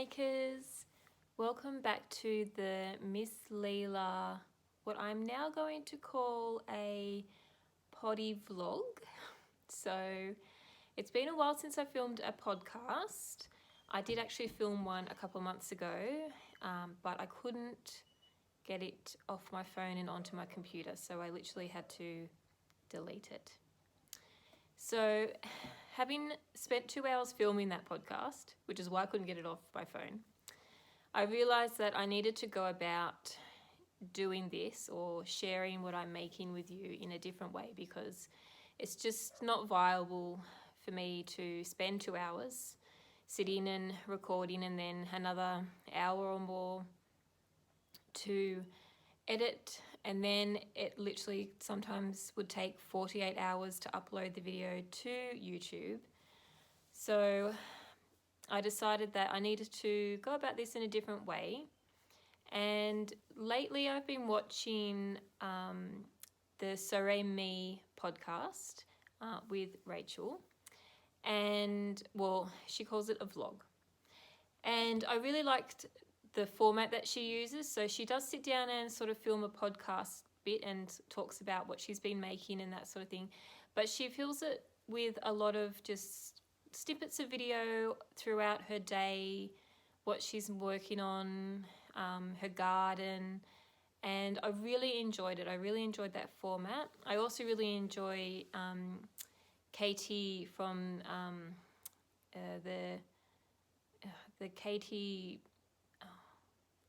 makers, welcome back to the Miss Leela, what I'm now going to call a Poddy vlog. So it's been a while since I filmed a podcast. I did actually film one a couple of months ago, but I couldn't get it off my phone and onto my computer, so I literally had to delete it. So having spent 2 hours filming that podcast, which is why I couldn't get it off my phone, I realised that I needed to go about doing this or sharing what I'm making with you in a different way, because it's just not viable for me to spend 2 hours sitting and recording and then another hour or more to edit, and then it literally sometimes would take 48 hours to upload the video to YouTube. So I decided that I needed to go about this in a different way. And lately I've been watching the Sorry Me podcast with Rachel, and well, she calls it a vlog. And I really liked the format that she uses. So she does sit down and sort of film a podcast bit and talks about what she's been making and that sort of thing, but she fills it with a lot of just snippets of video throughout her day, what she's working on, her garden, and I really enjoyed it. I really enjoyed that format. I also really enjoy Katie from the Katie,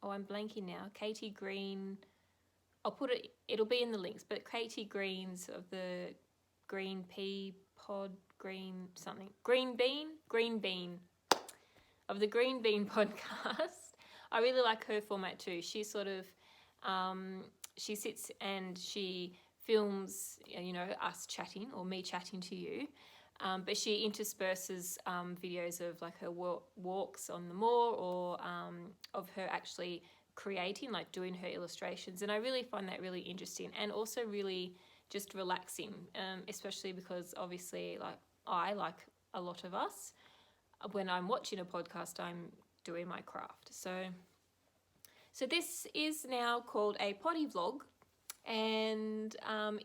oh, I'm blanking now. Katie Green. I'll put it, it'll be in the links, but Katie Green's of the Green Pea Pod, Green something. Green Bean of the Green Bean podcast. I really like her format too. She sort of, she sits and she films, you know, us chatting or me chatting to you. But she intersperses videos of like her walks on the moor, or of her actually creating, like doing her illustrations. And I really find that really interesting and also really just relaxing, especially because obviously, like a lot of us, when I'm watching a podcast, I'm doing my craft. So this is now called a Poddy vlog, and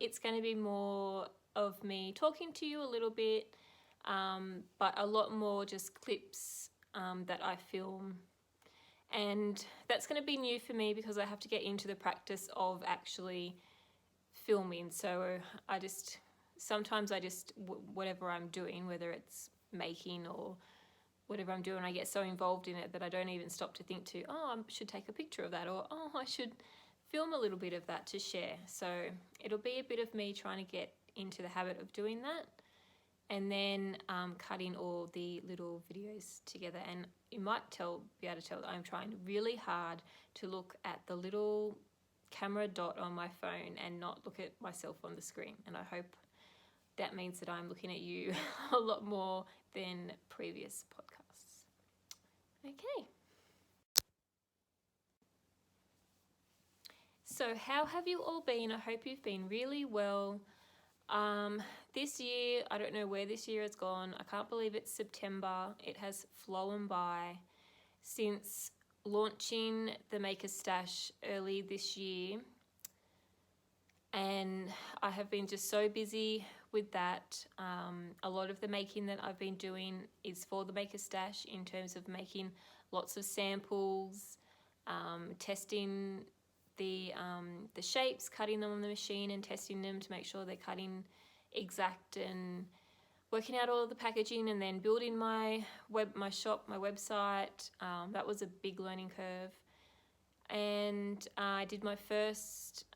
it's going to be more of me talking to you a little bit, but a lot more just clips that I film. And that's going to be new for me because I have to get into the practice of actually filming. So sometimes I just whatever I'm doing, whether it's making or whatever I'm doing, I get so involved in it that I don't even stop to think I should take a picture of that, or I should film a little bit of that to share. So it'll be a bit of me trying to get into the habit of doing that, and then cutting all the little videos together. And you might be able to tell that I'm trying really hard to look at the little camera dot on my phone and not look at myself on the screen, and I hope that means that I'm looking at you a lot more than previous podcasts. Okay. So how have you all been? I hope you've been really well. This year, I don't know where this year has gone. I can't believe it's September. It has flown by since launching the Maker Stash early this year. And I have been just so busy with that. A lot of the making that I've been doing is for the Maker Stash, in terms of making lots of samples, testing the shapes, cutting them on the machine and testing them to make sure they're cutting exact, and working out all of the packaging, and then building my shop, my website. That was a big learning curve. And I did my first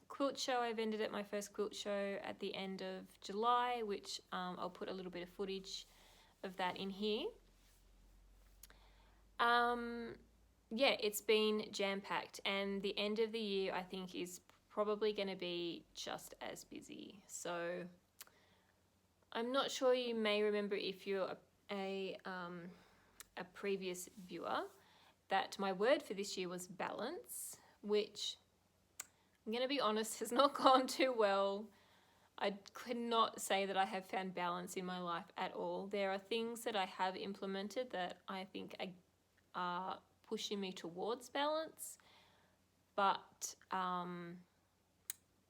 quilt show. I've ended at my first quilt show at the end of July, which I'll put a little bit of footage of that in here. Yeah, it's been jam-packed, and the end of the year I think is probably going to be just as busy. So I'm not sure, you may remember, if you're a previous viewer, that my word for this year was balance, which I'm going to be honest has not gone too well. I could not say that I have found balance in my life at all. There are things that I have implemented that I think are pushing me towards balance, but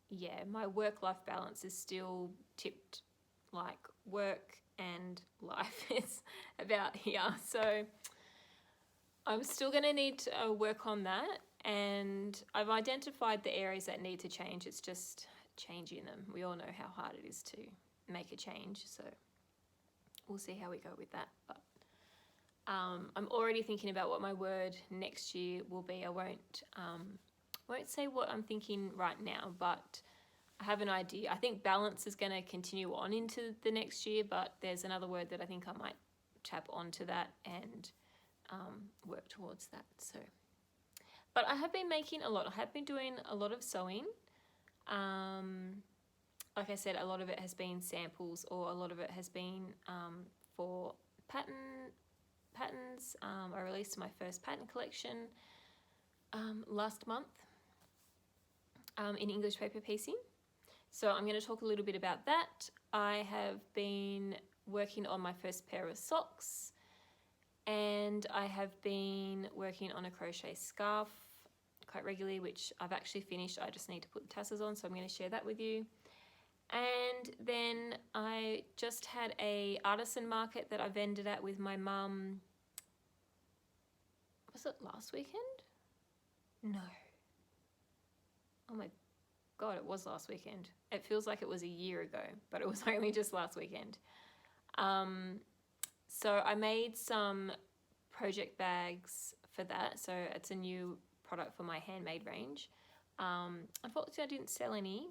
yeah, my work-life balance is still tipped, like work and life is about here. So I'm still going to need to work on that, and I've identified the areas that need to change. It's just changing them. We all know how hard it is to make a change, so we'll see how we go with that. But I'm already thinking about what my word next year will be. I won't say what I'm thinking right now, but I have an idea. I think balance is going to continue on into the next year, but there's another word that I think I might tap onto that and work towards that. So, but I have been making a lot. I have been doing a lot of sewing. Like I said, a lot of it has been samples, or a lot of it has been for patterns. I released my first pattern collection last month in English paper piecing. So I'm going to talk a little bit about that. I have been working on my first pair of socks, and I have been working on a crochet scarf quite regularly, which I've actually finished. I just need to put the tassels on, so I'm going to share that with you. And then I just had a Artisan Market that I vended at with my mum. Was it last weekend? No. Oh my God, it was last weekend. It feels like it was a year ago, but it was only just last weekend. So I made some project bags for that. So it's a new product for my handmade range. Unfortunately, I didn't sell any.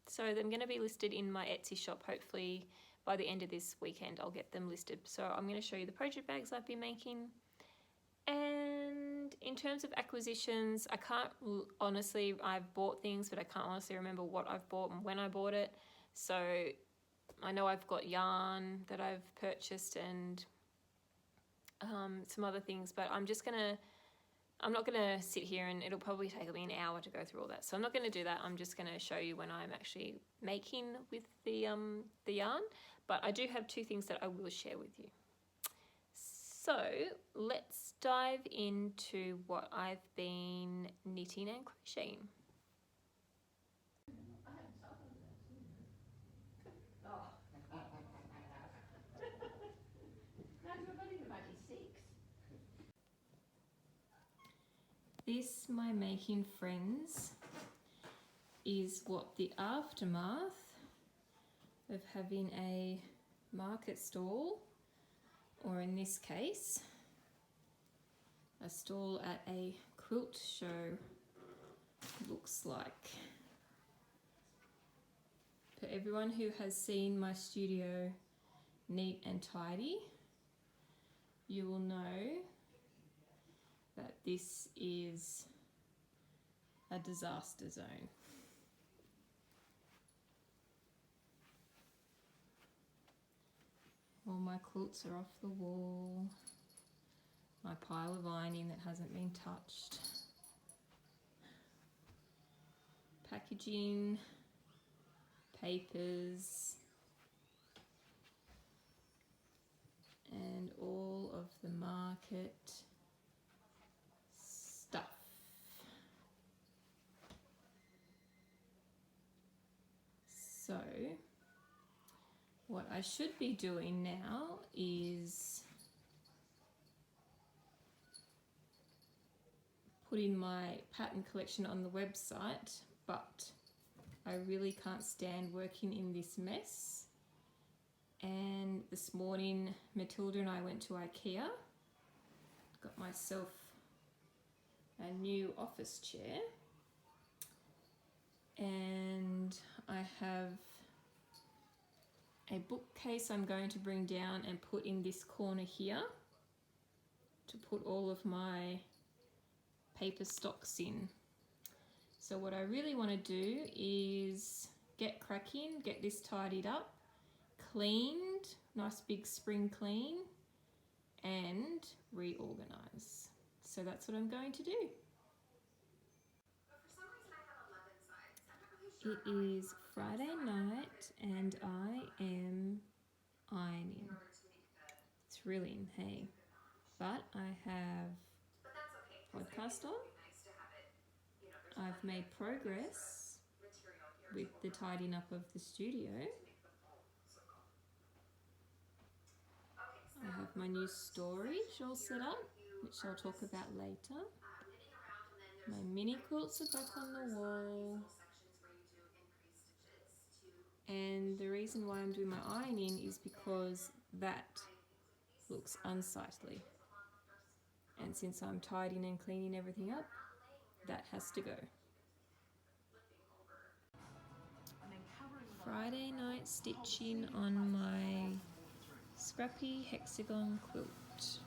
So they're going to be listed in my Etsy shop. Hopefully by the end of this weekend, I'll get them listed. So I'm going to show you the project bags I've been making. And in terms of acquisitions, I can't honestly, I've bought things, but I can't honestly remember what I've bought and when I bought it. So I know I've got yarn that I've purchased and some other things, but I'm not gonna sit here, and it'll probably take me an hour to go through all that. So I'm not gonna do that. I'm just gonna show you when I'm actually making with the yarn. But I do have two things that I will share with you. So let's dive into what I've been knitting and crocheting. This, my making friends, is what the aftermath of having a market stall, or in this case, a stall at a quilt show, looks like. For everyone who has seen my studio neat and tidy, you will know that this is a disaster zone. All my quilts are off the wall. My pile of ironing that hasn't been touched. Packaging, papers, and all of the market stuff. So what I should be doing now is putting my pattern collection on the website, but I really can't stand working in this mess. And this morning, Matilda and I went to IKEA, got myself a new office chair, and I have a bookcase I'm going to bring down and put in this corner here to put all of my paper stocks in. So what I really want to do is get cracking, get this tidied up, cleaned, nice big spring clean, and reorganize. So that's what I'm going to do. It is Friday night and I am ironing. Thrilling, hey? But I have podcast on. I've made progress with the tidying up of the studio. I have my new storage all set up, which I'll talk about later. My mini quilts are back on the wall. And the reason why I'm doing my ironing is because that looks unsightly. And since I'm tidying and cleaning everything up, that has to go. Friday night stitching on my scrappy hexagon quilt.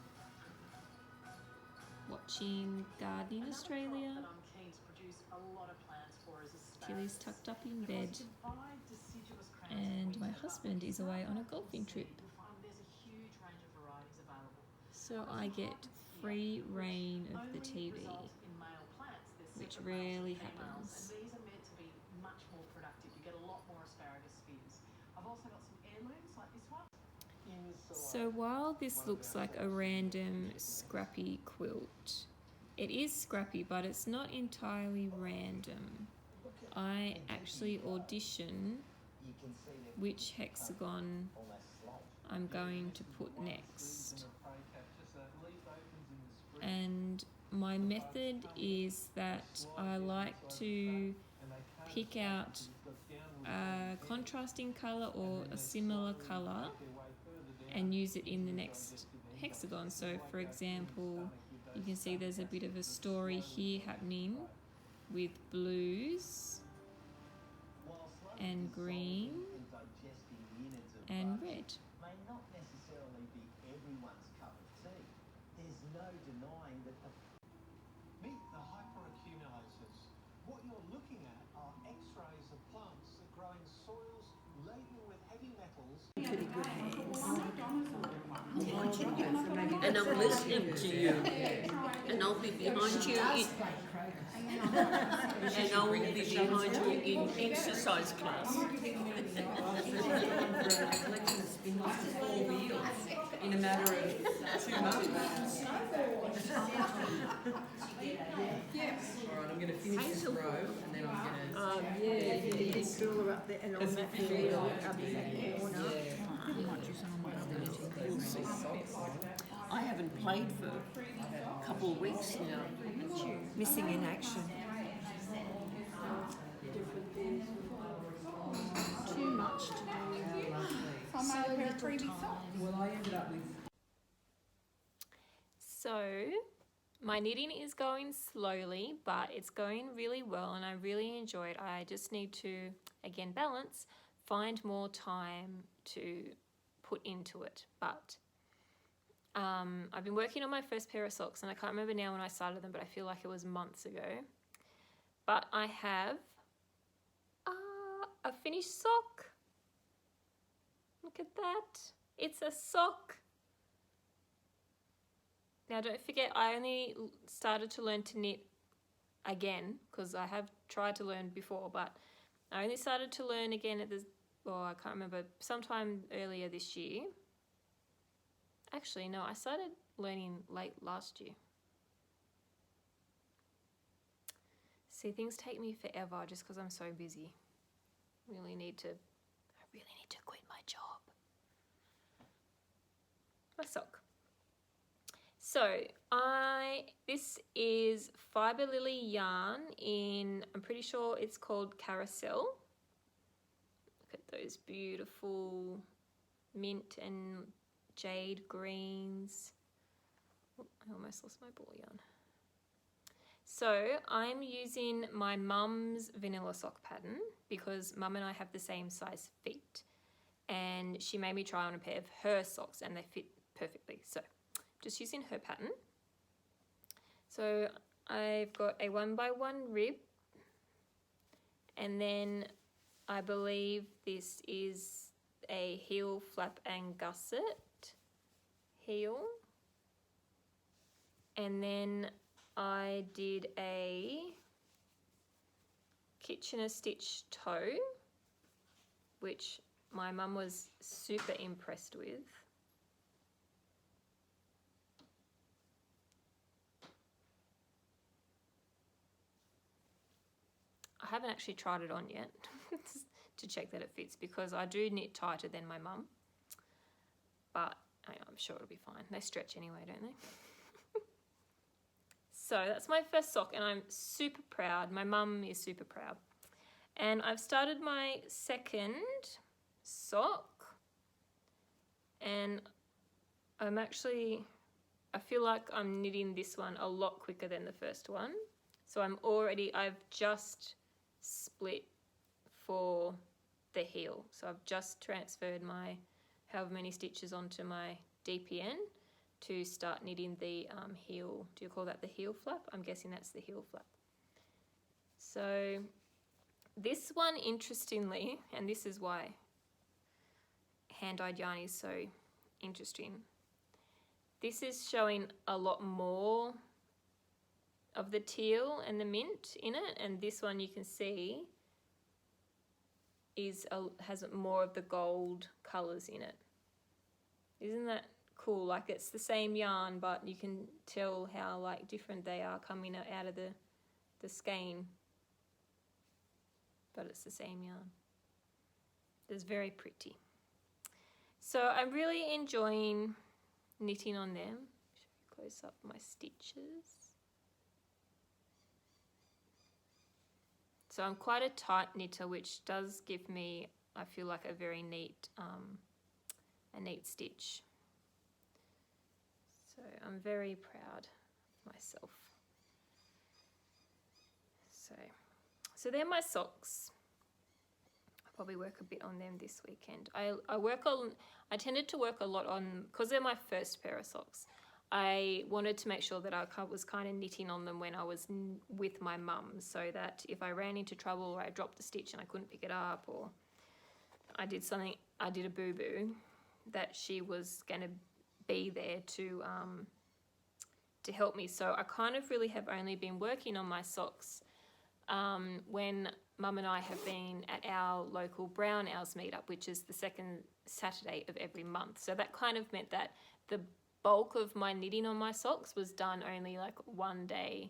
Watching Gardening Australia. Tilly's tucked up in bed. And my husband is away on a golfing trip. So I get free reign of the TV, which rarely happens. These are meant to be much more productive. You get a lot more asparagus spears. I've also got some heirlooms like this one. So while this looks like a random scrappy quilt, it is scrappy, but it's not entirely random. I actually audition which hexagon I'm going to put next. And my method is that I like to pick out a contrasting colour or a similar colour and use it in the next hexagon. So for example, you can see there's a bit of a story here happening with blues and green and red. May not necessarily be everyone's cup of tea. There's no denying that Meet the hyperaccumulators. What you're looking at are X-rays of plants that grow in soils laden with heavy metals. And I'm listening to you, and I'll be behind you and I will be behind you in exercise class. In a matter of 2 months. All right, I'm going to finish this row and then I'm going to... Fill up there and on that field up in that corner. I haven't played for a couple of weeks now. Missing in action. Too much to do. I made a pair of freebie socks. Well, I ended up with... So my knitting is going slowly, but it's going really well and I really enjoy it. I just need to, again, balance, find more time to put into it. But I've been working on my first pair of socks and I can't remember now when I started them, but I feel like it was months ago. But I have a finished sock. Look at that. It's a sock. Now don't forget, I only started to learn to knit again because I have tried to learn before, but I only started to learn again at the, I can't remember, sometime earlier this year. Actually, no, I started learning late last year. See, things take me forever just because I'm so busy. I really need to quit my job. My sock. So this is Fiber Lily yarn in, I'm pretty sure it's called Carousel. Look at those beautiful mint and jade greens. Oh, I almost lost my ball yarn. So I'm using my mum's vanilla sock pattern because mum and I have the same size feet. And she made me try on a pair of her socks and they fit perfectly. So just using her pattern. So I've got a 1x1 rib, and then I believe this is a heel, flap and gusset heel, and then I did a Kitchener stitch toe, which my mum was super impressed with. haven't actually tried it on yet to check that it fits, because I do knit tighter than my mum. But I'm sure it'll be fine. They stretch anyway, don't they? So that's my first sock, and I'm super proud. My mum is super proud. And I've started my second sock, and I feel like I'm knitting this one a lot quicker than the first one. So I've just split for the heel. So I've just transferred my however many stitches onto my DPN to start knitting the heel. Do you call that the heel flap? I'm guessing that's the heel flap. So this one, interestingly, and this is why hand-dyed yarn is so interesting, this is showing a lot more of the teal and the mint in it, and this one you can see has more of the gold colours in it. Isn't that cool? Like, it's the same yarn, but you can tell how like different they are coming out of the skein. But it's the same yarn. It's very pretty. So I'm really enjoying knitting on them. Show you close up my stitches. So I'm quite a tight knitter, which does give me, I feel like, a very neat stitch. So I'm very proud of myself. So they're my socks. I'll probably work a bit on them this weekend. I tended to work a lot on, because they're my first pair of socks, I wanted to make sure that I was kind of knitting on them when I was with my mum, so that if I ran into trouble or I dropped the stitch and I couldn't pick it up, or I did a boo-boo, that she was going to be there to help me. So I kind of really have only been working on my socks when Mum and I have been at our local Brown Owls meetup, which is the second Saturday of every month. So that kind of meant that the bulk of my knitting on my socks was done only like one day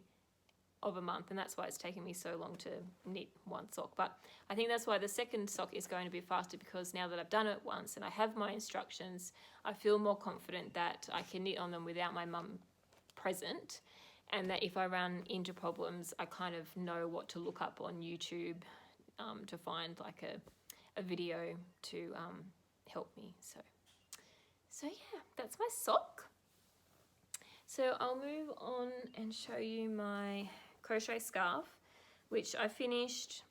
of a month, and that's why it's taken me so long to knit one sock. But I think that's why the second sock is going to be faster, because now that I've done it once and I have my instructions, I feel more confident that I can knit on them without my mum present, and that if I run into problems, I kind of know what to look up on YouTube to find like a video to help me. So yeah, that's my sock. So I'll move on and show you my crochet scarf, which I finished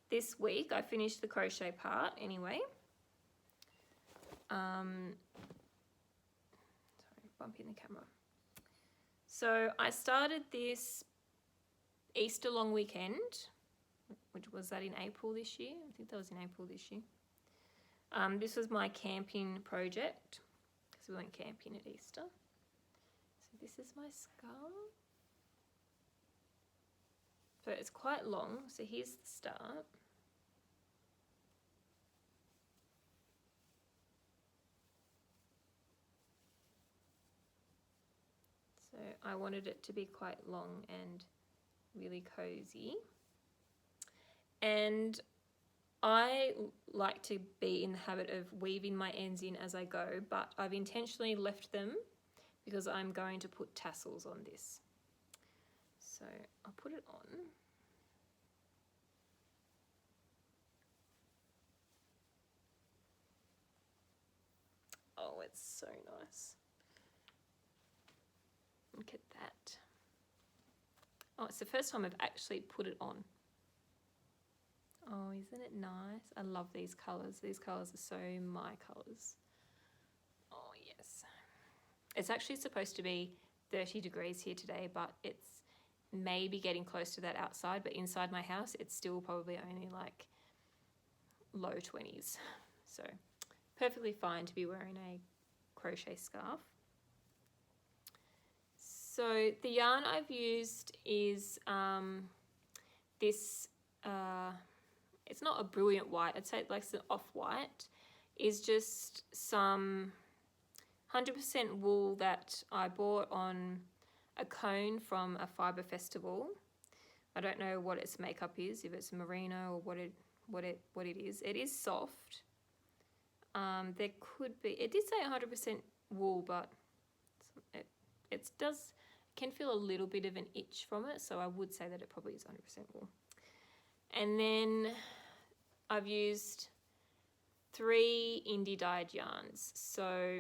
this week. I finished the crochet part anyway. Sorry, bumping the camera. So I started this Easter long weekend, which was that in April this year? I think that was in April this year. This was my camping project, because we went camping at Easter. So this is my scarf. So it's quite long. So here's the start. So I wanted it to be quite long and really cozy. And I like to be in the habit of weaving my ends in as I go, but I've intentionally left them because I'm going to put tassels on this. So I'll put it on. Oh, it's so nice. Look at that. Oh, it's the first time I've actually put it on. Oh, isn't it nice? I love these colours. These colours are so my colours. Oh, yes. It's actually supposed to be 30 degrees here today, but it's maybe getting close to that outside, but inside my house, it's still probably only like low 20s. So perfectly fine to be wearing a crochet scarf. So the yarn I've used is this, it's not a brilliant white, I'd say like some off-white, is just some 100% wool that I bought on a cone from a fibre festival, I don't know what its makeup is, if it's merino or what it is. It is soft. There could be, it did say 100% wool, but it can feel a little bit of an itch from it, so I would say that it probably is 100% wool. And then I've used 3 indie dyed yarns. So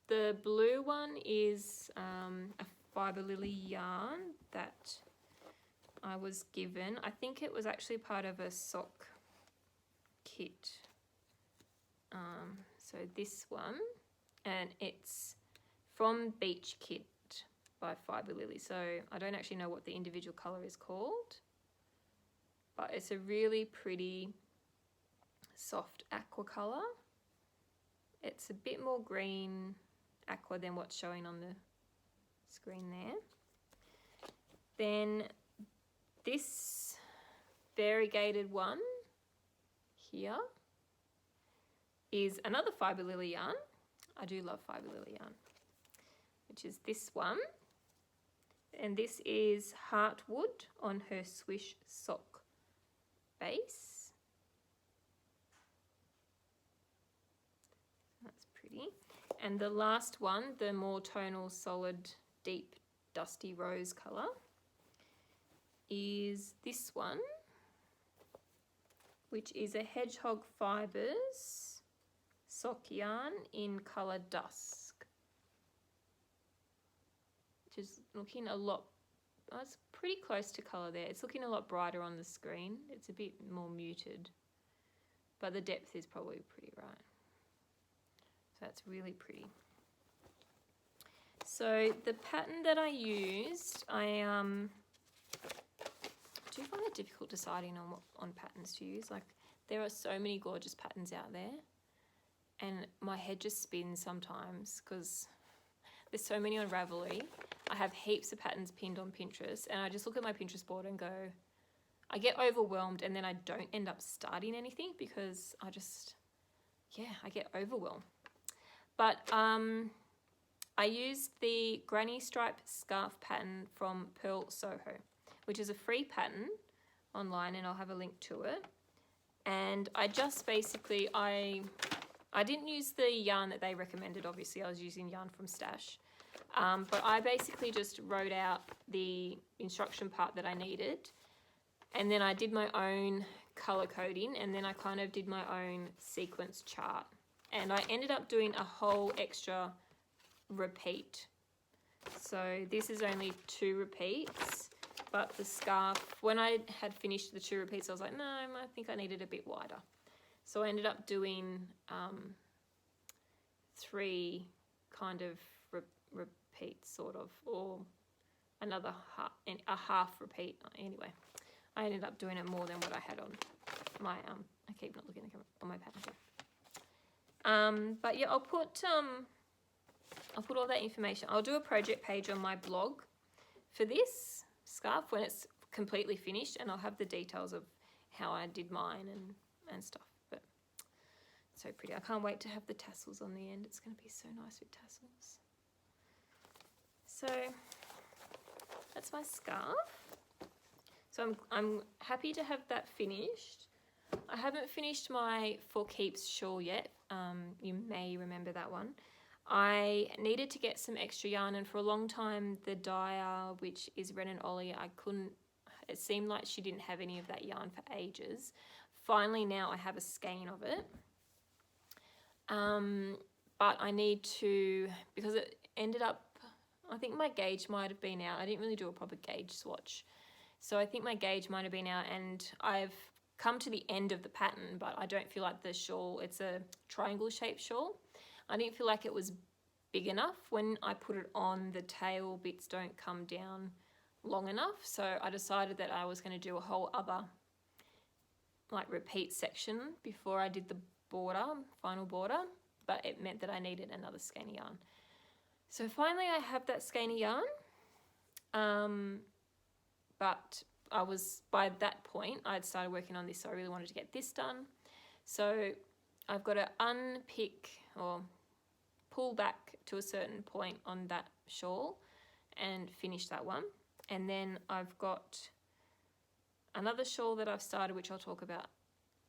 the blue one is a Fiber Lily yarn that I was given. I think it was actually part of a sock kit. So this one, and it's from Beach Kit by Fiber Lily. So I don't actually know what the individual colour is called, but it's a really pretty soft aqua colour. It's a bit more green aqua than what's showing on the screen there. Then this variegated one here is another Fiber Lily yarn. I do love Fiber Lily yarn, which is this one. And this is Heartwood on her Swish sock base. That's pretty. And the last one, the more tonal, solid, deep, dusty rose colour, is this one, which is a Hedgehog Fibres sock yarn in colour Dusk, which is looking a lot, it's pretty close to colour there. It's looking a lot brighter on the screen. It's a bit more muted, but the depth is probably pretty right. So that's really pretty. So the pattern that I used, I do find it difficult deciding on patterns to use. Like, there are so many gorgeous patterns out there, and my head just spins sometimes because there's so many on Ravelry. I have heaps of patterns pinned on Pinterest, and I just look at my Pinterest board and go, I get overwhelmed, and then I don't end up starting anything because I get overwhelmed. But I used the Granny Stripe Scarf pattern from Pearl Soho, which is a free pattern online, and I'll have a link to it. And I just basically, I didn't use the yarn that they recommended, obviously. I was using yarn from Stash. But I basically just wrote out the instruction part that I needed, and then I did my own colour coding, and then I kind of did my own sequence chart. And I ended up doing a whole extra repeat. So this is only 2 repeats, but the scarf, when I had finished the 2 repeats, I was like, no, I think I needed a bit wider. So I ended up doing 3 kind of repeats, sort of, or another half repeat. Anyway, I ended up doing it more than what I had on my I keep not looking at the camera, on my pattern here. But yeah, I'll put all that information. I'll do a project page on my blog for this scarf when it's completely finished, and I'll have the details of how I did mine and stuff. But it's so pretty. I can't wait to have the tassels on the end. It's going to be so nice with tassels. So that's my scarf. So I'm happy to have that finished. I haven't finished my For Keeps shawl yet. You may remember that one. I needed to get some extra yarn, and for a long time the dyer, which is Ren and Ollie, it seemed like she didn't have any of that yarn for ages. Finally now I have a skein of it. But I need to, because it ended up, I think my gauge might have been out. I didn't really do a proper gauge swatch. So I think my gauge might have been out, and I've come to the end of the pattern, but I don't feel like the shawl, it's a triangle shaped shawl. I didn't feel like it was big enough. When I put it on, the tail bits don't come down long enough. So I decided that I was going to do a whole other like repeat section before I did the border, final border, but it meant that I needed another skein of yarn. So finally I have that skein of yarn, but by that point I'd started working on this, so I really wanted to get this done. So I've got to unpick or pull back to a certain point on that shawl and finish that one. And then I've got another shawl that I've started, which I'll talk about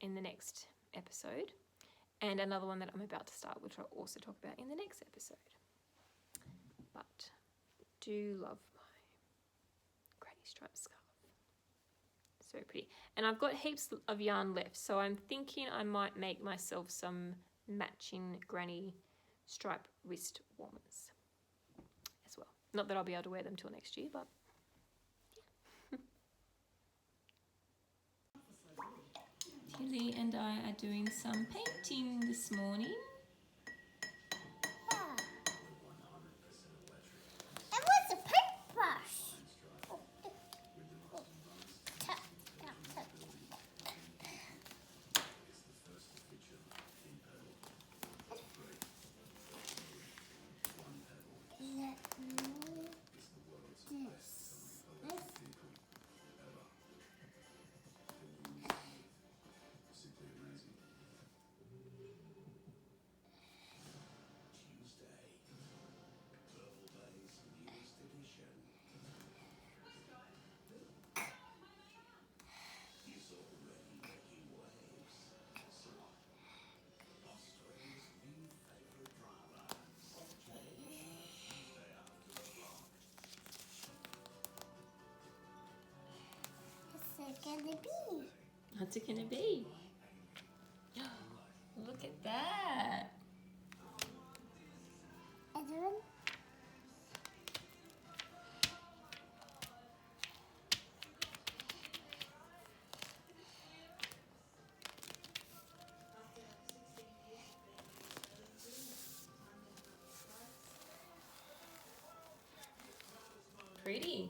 in the next episode, and another one that I'm about to start, which I'll also talk about in the next episode. But do love my granny stripe scarf. So pretty. And I've got heaps of yarn left, so I'm thinking I might make myself some matching granny stripe wrist warmers as well. Not that I'll be able to wear them till next year, but yeah. Tilly and I are doing some painting this morning. Yeah. It was a paintbrush. Gonna be. What's it gonna be? Look at that. Everyone. Pretty.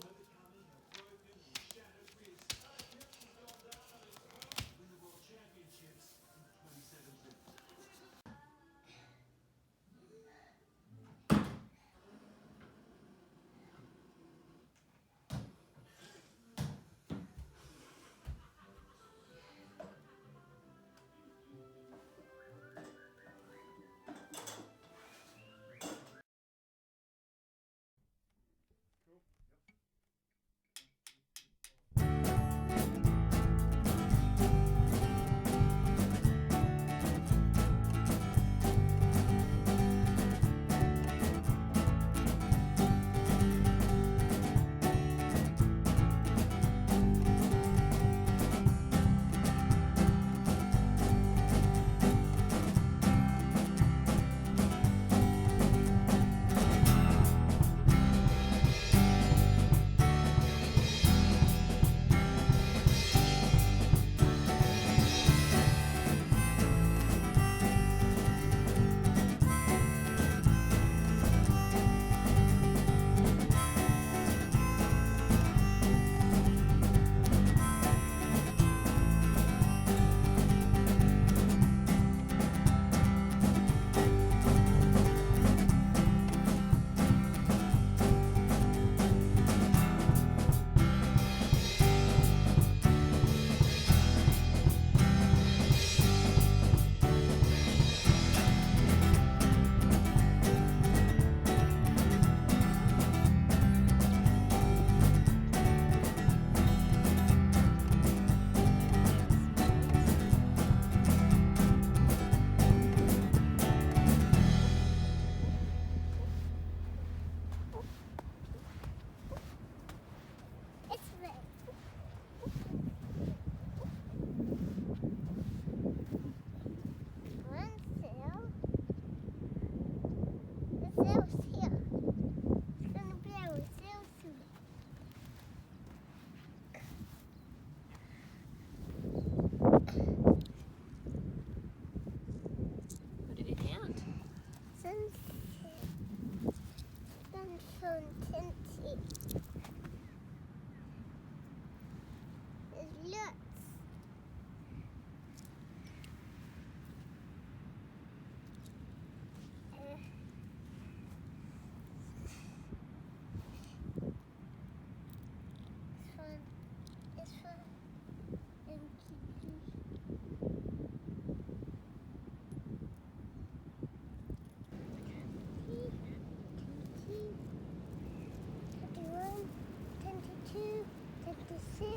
6.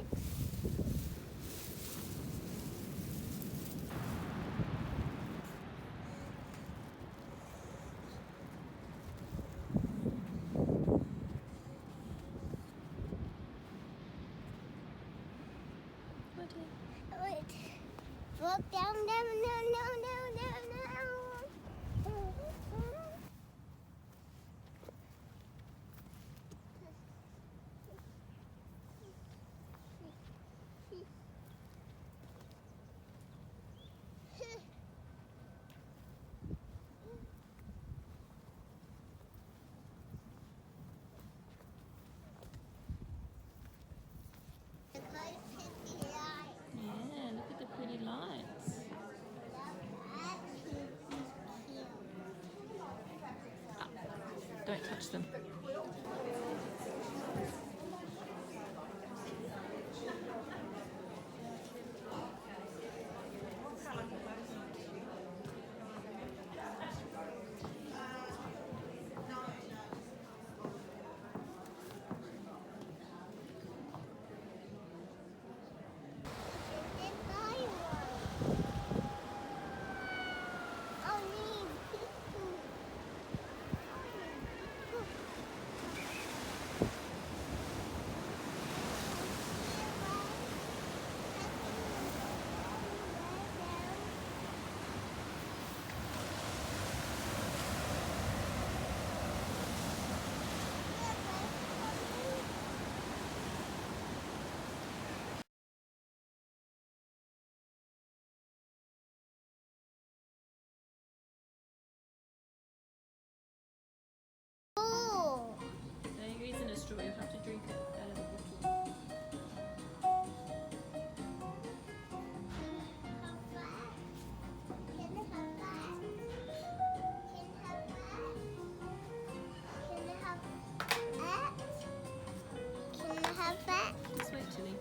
Wait. Walk down, down, down, down, down, down, down. Yeah, look at the pretty lights. Don't touch them. Oh. There isn't a straw, you'll have to drink it out of the bottle. Can I have that? Just wait, Tilly.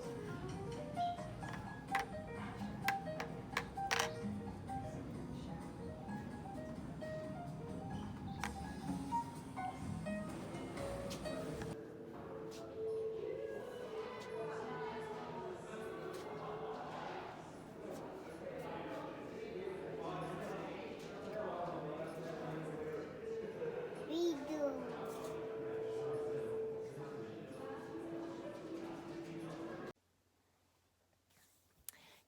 We do.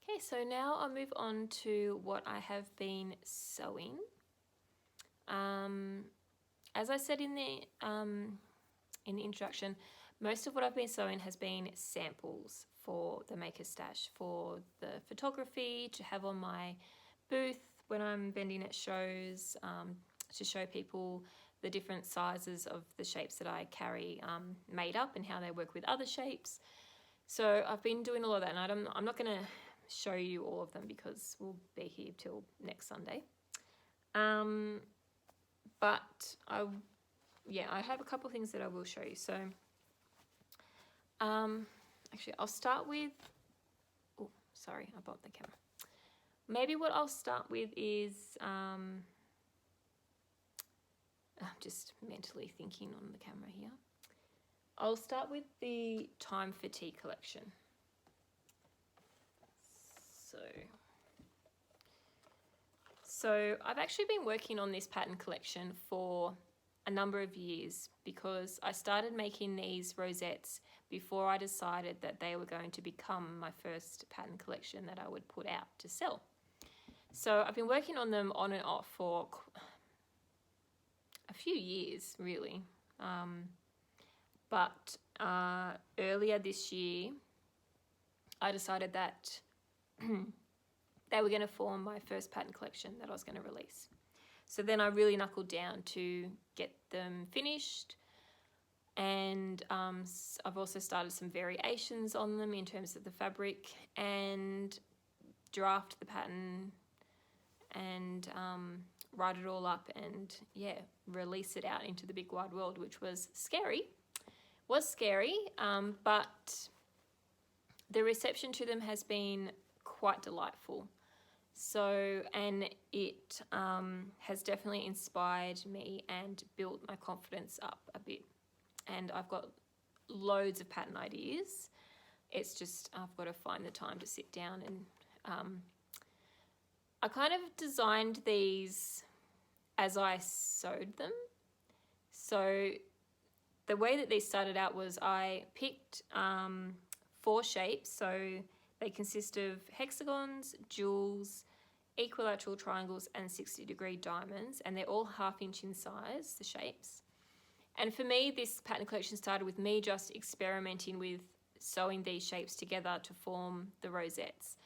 Okay, so now I'll move on to what I have been sewing. As I said in the introduction, most of what I've been sewing has been samples for the Maker's Stash, for the photography, to have on my booth when I'm vending at shows, to show people the different sizes of the shapes that I carry made up and how they work with other shapes. So I've been doing a lot of that, and I'm not going to show you all of them because we'll be here till next Sunday. But I have a couple of things that I will show you. So actually I'll start with, oh, sorry, I bumped the camera. Maybe what I'll start with is, I'm just mentally thinking on the camera here. I'll start with the Time for Tea collection. So I've actually been working on this pattern collection for a number of years because I started making these rosettes before I decided that they were going to become my first pattern collection that I would put out to sell. So I've been working on them on and off for a few years, really. But earlier this year, I decided that they were going to form my first pattern collection that I was going to release. So then I really knuckled down to get them finished, and I've also started some variations on them in terms of the fabric, and draft the pattern and write it all up and release it out into the big wide world, which was scary. But the reception to them has been quite delightful. So, and it has definitely inspired me and built my confidence up a bit. And I've got loads of pattern ideas. It's just I've got to find the time to sit down and I kind of designed these as I sewed them. So the way that these started out was I picked 4 shapes. So they consist of hexagons, jewels, equilateral triangles and 60-degree diamonds, and they're all 1/2 inch in size, the shapes. And for me, this pattern collection started with me just experimenting with sewing these shapes together to form the rosettes.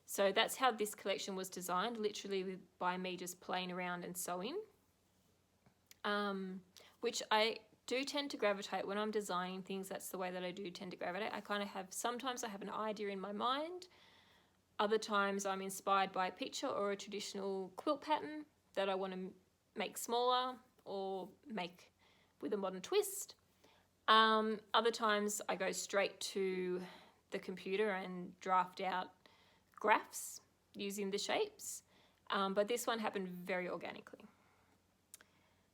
So that's how this collection was designed, literally by me just playing around and sewing, which I do tend to gravitate when I'm designing things. That's the way that I do tend to gravitate. I kind of have, sometimes I have an idea in my mind. Other times I'm inspired by a picture or a traditional quilt pattern that I want to make smaller or make with a modern twist. Other times I go straight to the computer and draft out graphs using the shapes, but this one happened very organically.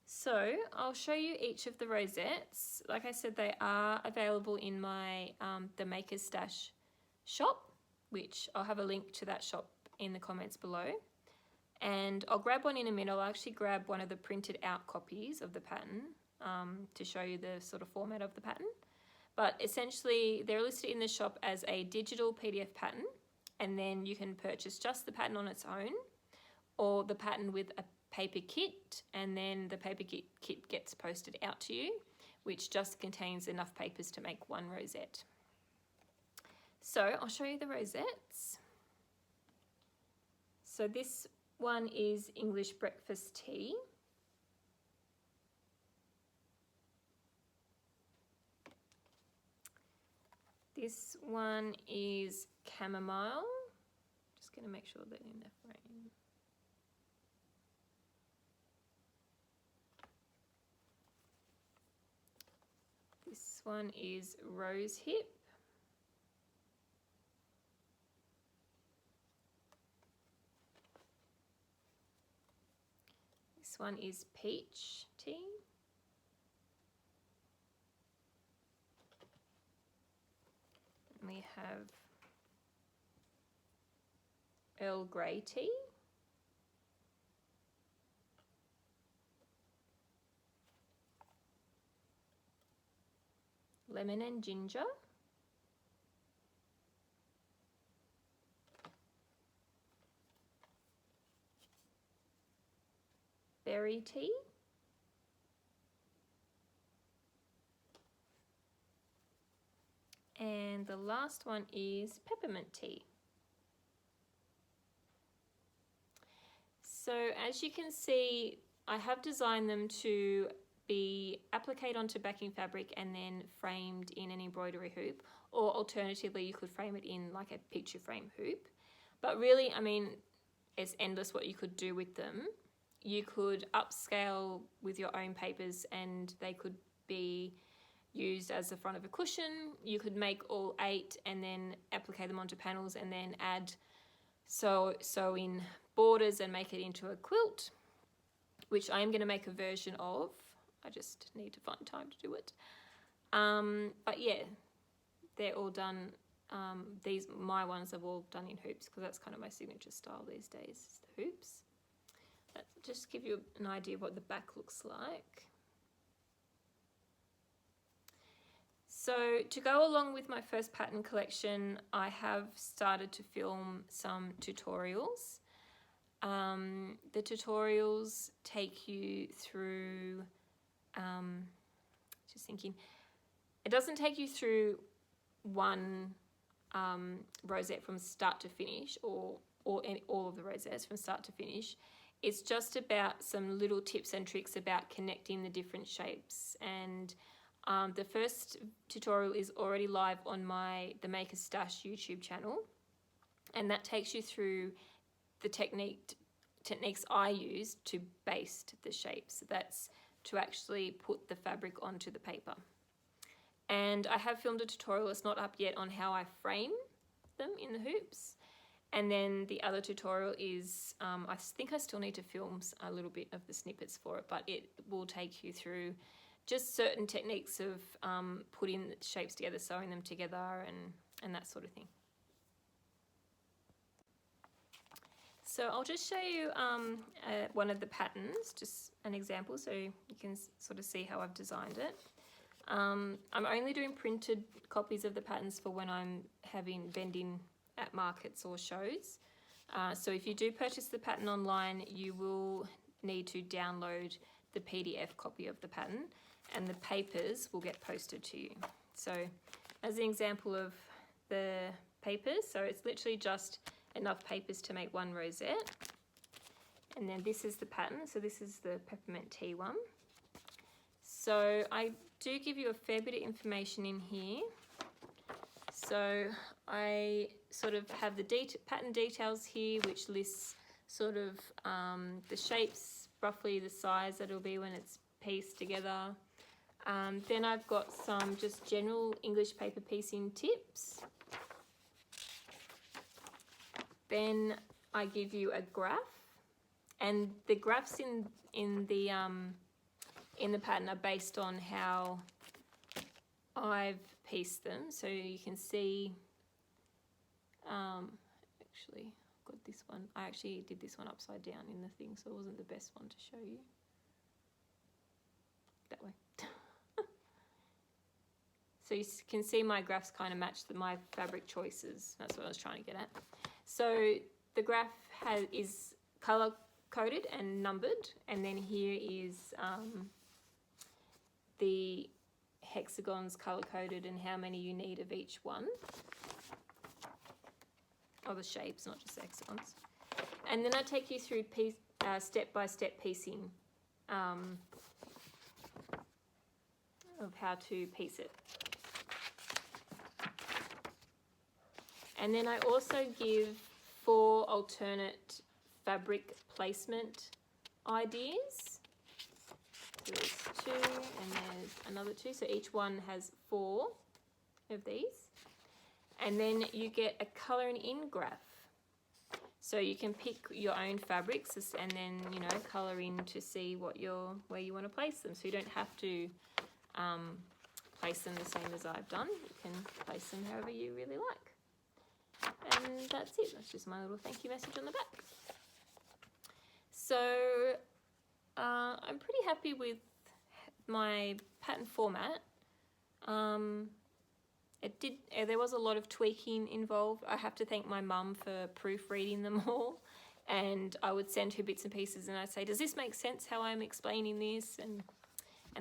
So I'll show you each of the rosettes. Like I said, they are available in my the Maker's Stash shop, which I'll have a link to that shop in the comments below. And I'll grab one in a minute. I'll actually grab one of the printed out copies of the pattern to show you the sort of format of the pattern. But essentially they're listed in the shop as a digital PDF pattern, and then you can purchase just the pattern on its own or the pattern with a paper kit, and then the paper kit gets posted out to you, which just contains enough papers to make one rosette. So I'll show you the rosettes. So this one is English breakfast tea. This one is chamomile. Just going to make sure they're in the frame. This one is rose hip. This one is peach tea. And we have Earl Grey tea. Lemon and ginger. Berry tea. And the last one is peppermint tea. So as you can see, I have designed them to be appliqued onto backing fabric and then framed in an embroidery hoop, or alternatively you could frame it in like a picture frame hoop. But really, I mean, it's endless what you could do with them. You could upscale with your own papers and they could be used as the front of a cushion. You could make all 8 and then applique them onto panels and then add sew in borders and make it into a quilt, which I am going to make a version of. I just need to find time to do it. But yeah, they're all done. My ones are all done in hoops because that's kind of my signature style these days, the hoops. That just give you an idea of what the back looks like. So to go along with my first pattern collection, I have started to film some tutorials. The tutorials take you through, just thinking, it doesn't take you through one rosette from start to finish, or all of the rosettes from start to finish. It's just about some little tips and tricks about connecting the different shapes. And the first tutorial is already live on the Maker's Stash YouTube channel, and that takes you through the techniques I use to baste the shapes. That's to actually put the fabric onto the paper. And I have filmed a tutorial, it's not up yet, on how I frame them in the hoops. And then the other tutorial is, I think I still need to film a little bit of the snippets for it, but it will take you through just certain techniques of putting the shapes together, sewing them together, and and that sort of thing. So I'll just show you one of the patterns, just an example, so you can sort of see how I've designed it. I'm only doing printed copies of the patterns for when I'm having vending at markets or shows. So if you do purchase the pattern online, you will need to download the PDF copy of the pattern, and the papers will get posted to you. So as an example of the papers, so it's literally just enough papers to make one rosette. And then this is the pattern, so this is the peppermint tea one. So I do give you a fair bit of information in here. So I sort of have the pattern details here, which lists sort of the shapes, roughly the size that it'll be when it's pieced together. Then I've got some just general English paper piecing tips. Then I give you a graph, and the graphs in the pattern are based on how I've pieced them. So you can see, actually, I've got this one. I actually did this one upside down in the thing, so it wasn't the best one to show you. That way. So you can see my graphs kind of match my fabric choices. That's what I was trying to get at. So the graph is color coded and numbered, and then here is the hexagons color coded and how many you need of each one, or the shapes, not just the hexagons. And then I take you through step-by-step piecing of how to piece it. And then I also give 4 alternate fabric placement ideas. So there's 2 and there's another 2. So each one has 4 of these. And then you get a colouring in graph. So you can pick your own fabrics and then, you know, colour in to see where you want to place them. So you don't have to place them the same as I've done. You can place them however you really like. And that's it. That's just my little thank you message on the back. So I'm pretty happy with my pattern format. There was a lot of tweaking involved. I have to thank my mum for proofreading them all, and I would send her bits and pieces and I'd say, does this make sense how I'm explaining this, and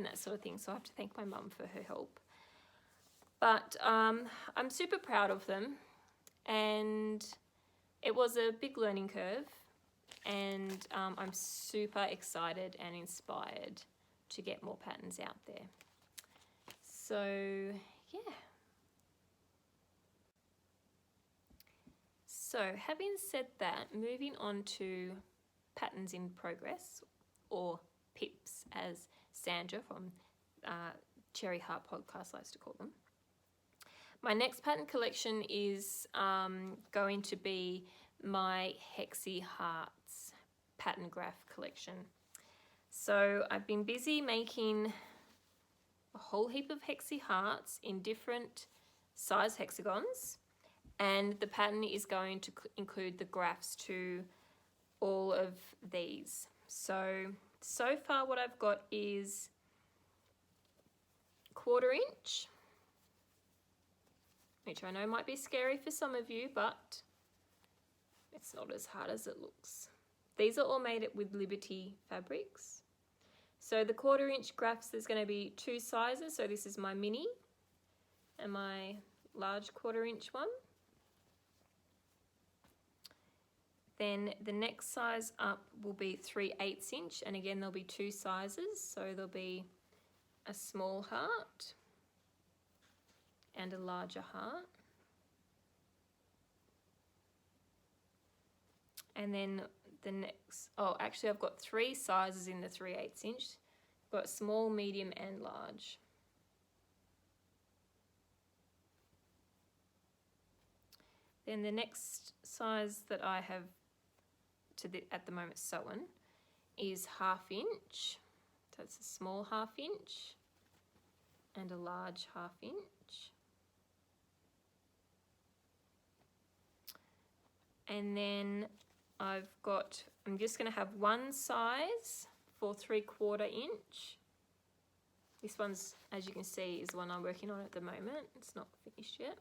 that sort of thing. So I have to thank my mum for her help. But I'm super proud of them, and it was a big learning curve, and I'm super excited and inspired to get more patterns out there. So yeah. So having said that, moving on to patterns in progress, or PIPs as Sandra from Cherry Heart Podcast likes to call them. My next pattern collection is going to be my Hexie Hearts pattern graph collection. So I've been busy making a whole heap of Hexie Hearts in different size hexagons, and the pattern is going to include the graphs to all of these. So far what I've got is 1/4 inch, which I know might be scary for some of you, but it's not as hard as it looks. These are all made with Liberty fabrics. So the 1/4 inch graphs, there's going to be 2 sizes. So this is my mini and my large 1/4 inch one. Then the next size up will be 3/8 inch, and again there'll be 2 sizes. So there'll be a small heart and a larger heart. And then the next, actually I've got 3 sizes in the 3/8 inch. I've got small, medium and large. Then the next size that I have at the moment sewn is 1/2 inch. So it's a small 1/2 inch and a large 1/2 inch. And then I'm just going to have one size for 3/4 inch. This one's, as you can see, is the one I'm working on at the moment. It's not finished yet.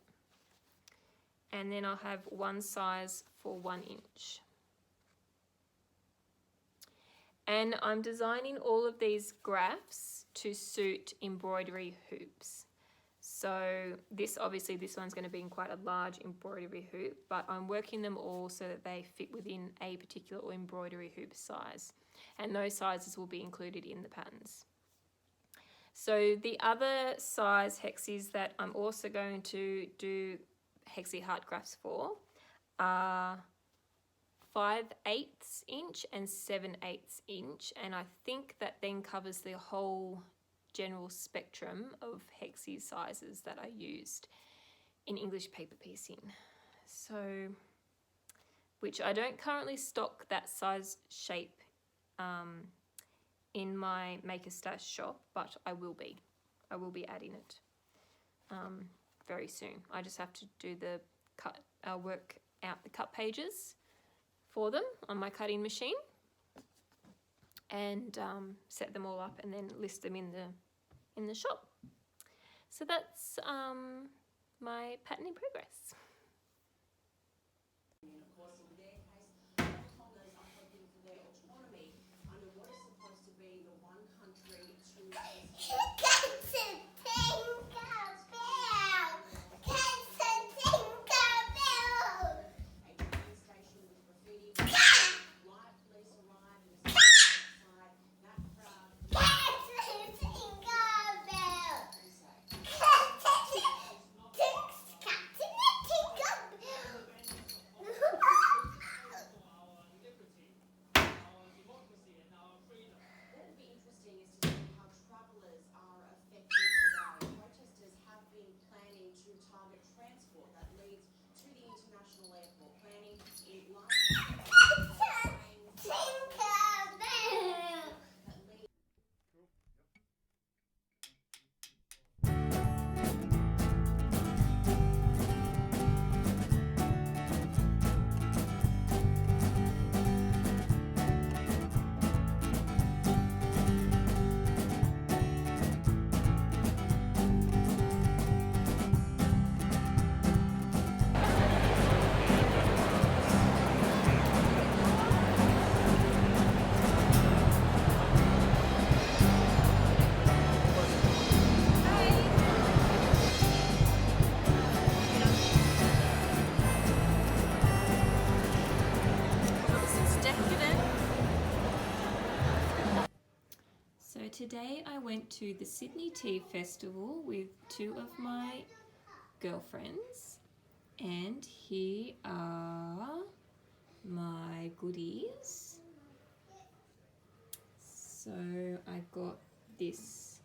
And then I'll have one size for 1 inch. And I'm designing all of these graphs to suit embroidery hoops. So this one's going to be in quite a large embroidery hoop, but I'm working them all so that they fit within a particular embroidery hoop size. And those sizes will be included in the patterns. So the other size Hexies that I'm also going to do Hexie heart graphs for are 5/8 inch and 7/8 inch, and I think that then covers the whole general spectrum of Hexie sizes that I used in English paper piecing. So, which I don't currently stock that size shape in my Maker Stash shop, but I will be adding it very soon. I just have to do the work out the cut pages for them on my cutting machine and set them all up and then list them in the shop. So that's my pattern in progress. Today I went to the Sydney Tea Festival with 2 of my girlfriends, and here are my goodies. So I got this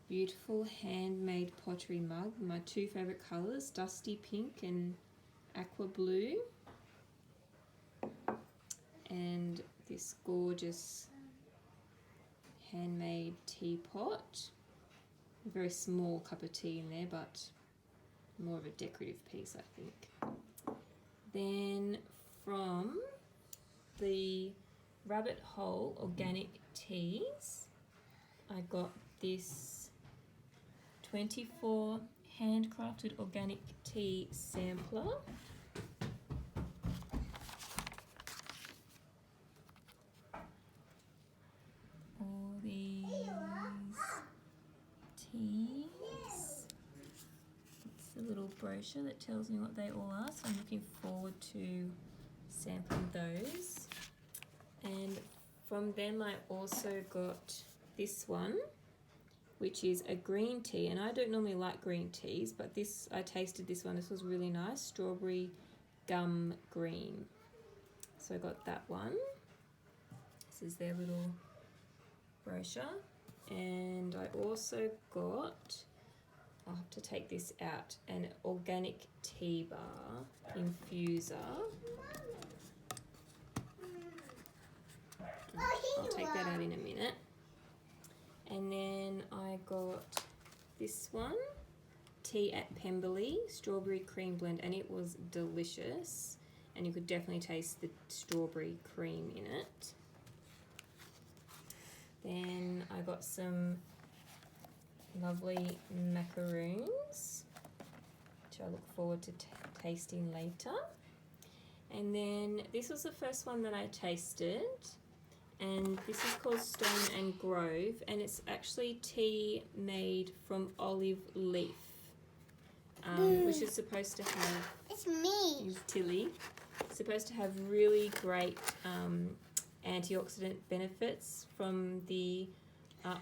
beautiful handmade pottery mug, my 2 favourite colours, dusty pink and aqua blue, and this gorgeous handmade teapot. A very small cup of tea in there, but more of a decorative piece, I think. Then from the Rabbit Hole Organic Teas, I got this 24 handcrafted organic tea sampler. All these teas. It's a little brochure that tells me what they all are, so I'm looking forward to sampling those. And from them I also got this one, which is a green tea, and I don't normally like green teas, but I tasted this one. This was really nice, strawberry gum green. So I got that one. This is their little brochure. And I also got, I'll have to take this out, an organic tea bar infuser. I'll take that out in a minute. And then I got this one, Tea at Pemberley, strawberry cream blend, and it was delicious. and you could definitely taste the strawberry cream in it. Then I got some lovely macaroons, which I look forward to tasting later. And then this was the first one that I tasted, and this is called Stone and Grove, and it's actually tea made from olive leaf, which is supposed to have, It's me. is Tilly, supposed to have really great antioxidant benefits from the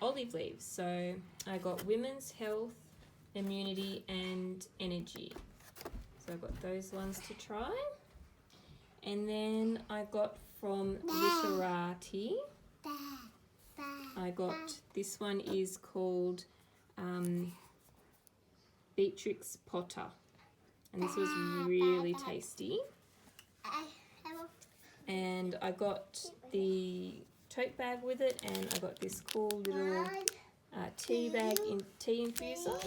olive leaves. So I got women's health, immunity and energy. So I got those ones to try. And then I got from Literati, I got, this one is called Beatrix Potter, and this was really tasty. And I got the tote bag with it, and I got this cool little tea bag in Tea Infuser,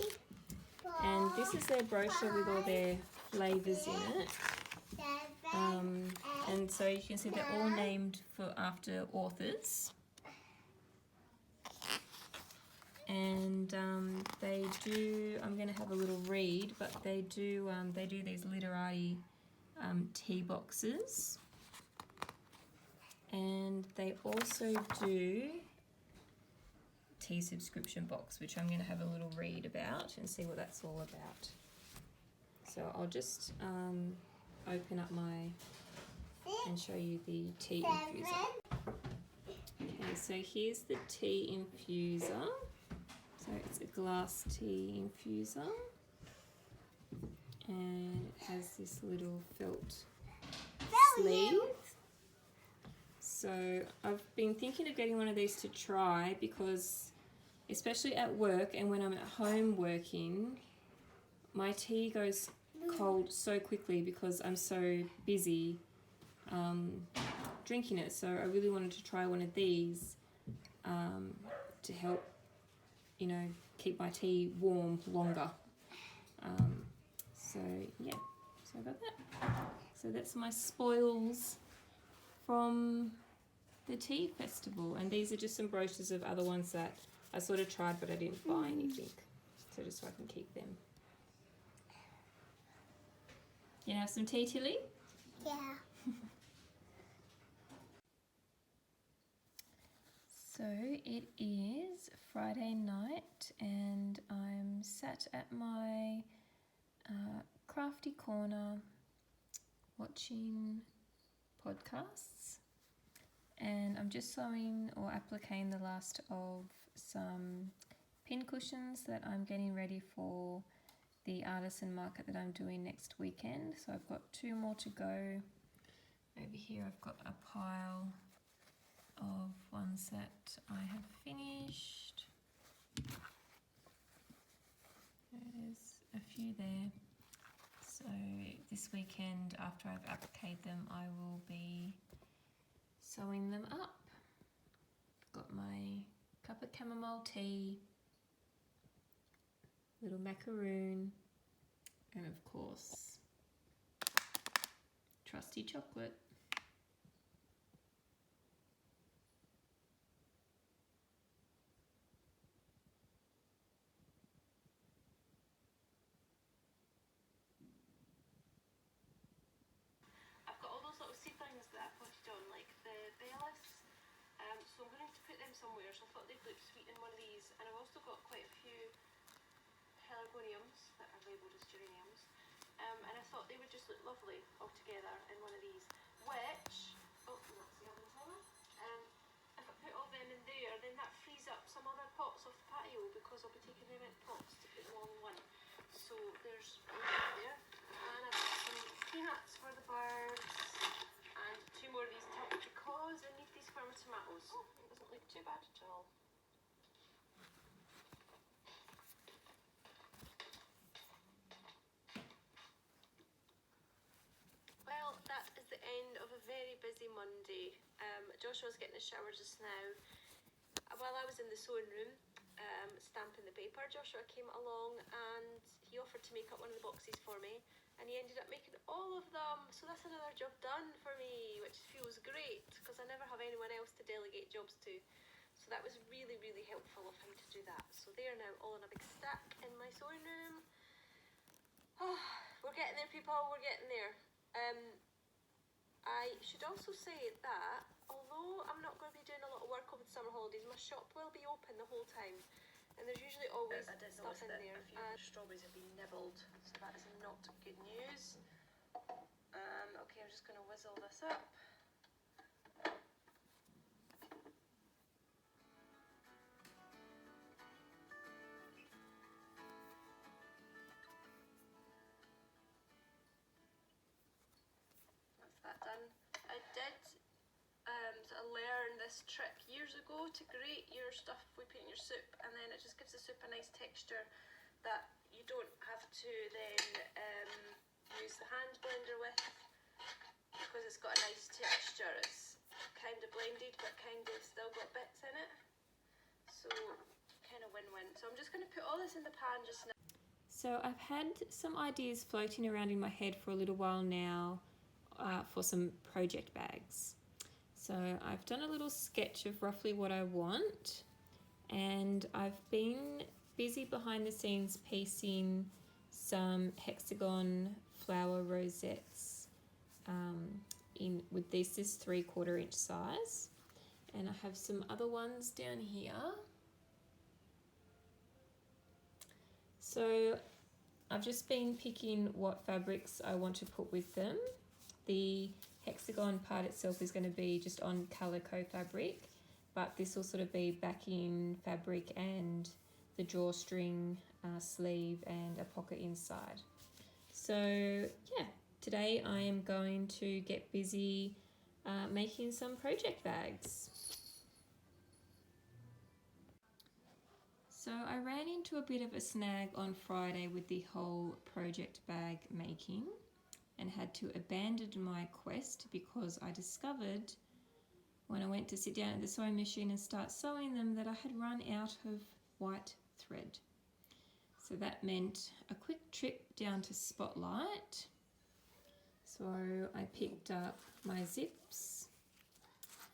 and this is their brochure with all their flavours in it. And so you can see they're all named after authors, and they do, I'm going to have a little read, but they do these literati tea boxes, and they also do tea subscription box, which I'm going to have a little read about and see what that's all about. So I'll just open up and show you the tea infuser. Okay, so here's the tea infuser. So it's a glass tea infuser, and it has this little felt sleeve. So I've been thinking of getting one of these to try, because especially at work and when I'm at home working, my tea goes cold so quickly because I'm so busy drinking it. So I really wanted to try one of these to help, you know, keep my tea warm longer. So yeah, so I got that. So that's my spoils from the tea festival, and these are just some brochures of other ones that I sort of tried but I didn't buy anything, so just so I can keep them. You have some tea, Tilly? Yeah. So it is Friday night, and I'm sat at my crafty corner watching podcasts, and I'm just sewing or appliquing the last of some pin cushions that I'm getting ready for the Artisan Market that I'm doing next weekend. So I've got 2 more to go. Over here I've got a pile of ones that I have finished. There's a few there. So this weekend, after I've appliqued them, I will be sewing them up. Got my cup of chamomile tea, little macaroon, and of course, trusty chocolate. I've got all those little seedlings that I potted on, like the bellis, so I'm going to put them somewhere, so I thought they'd look sweet in one of these. And I've also got quite a few pelargoniums that are labelled as geraniums, and I thought they would just look lovely all together in one of these, which, oh, that's the other side. If I put all them in there, then that frees up some other pots off the patio, because I'll be taking them out pots to put them all in one. So there's one there, and I've got some peanuts for the birds, and 2 more of these tubs because I need these for my tomatoes. Oh, it doesn't look too bad at all. Well, that is the end of a very busy Monday. Joshua's getting a shower just now. While I was in the sewing room stamping the paper, Joshua came along and he offered to make up one of the boxes for me. and he ended up making all of them. So that's another job done for me, which feels great because I never have anyone else to delegate jobs to. So that was really, really helpful of him to do that. So they are now all in a big stack in my sewing room. Oh, we're getting there, people, we're getting there. I should also say that although I'm not going to be doing a lot of work over the summer holidays, my shop will be open the whole time. And there's usually always stuff in there. A few strawberries have been nibbled, so that is not good news. Okay, I'm just going to whizzle this up. That's that done. I did sort of learn this trick years ago to grate your stuff we put in your soup, and then it just gives the soup a nice texture that you don't have to then use the hand blender with, because it's got a nice texture. It's kind of blended but kind of still got bits in it, so kind of win-win. So I'm just going to put all this in the pan just now. So I've had some ideas floating around in my head for a little while now for some project bags. So I've done a little sketch of roughly what I want, and I've been busy behind the scenes piecing some hexagon flower rosettes in with this is 3/4 inch size, and I have some other ones down here. So I've just been picking what fabrics I want to put with them. The hexagon part itself is going to be just on calico fabric, but this will sort of be backing fabric and the drawstring sleeve and a pocket inside. So yeah, today I am going to get busy making some project bags. So I ran into a bit of a snag on Friday with the whole project bag making, and had to abandon my quest because I discovered when I went to sit down at the sewing machine and start sewing them that I had run out of white thread. So that meant a quick trip down to Spotlight. So I picked up my zips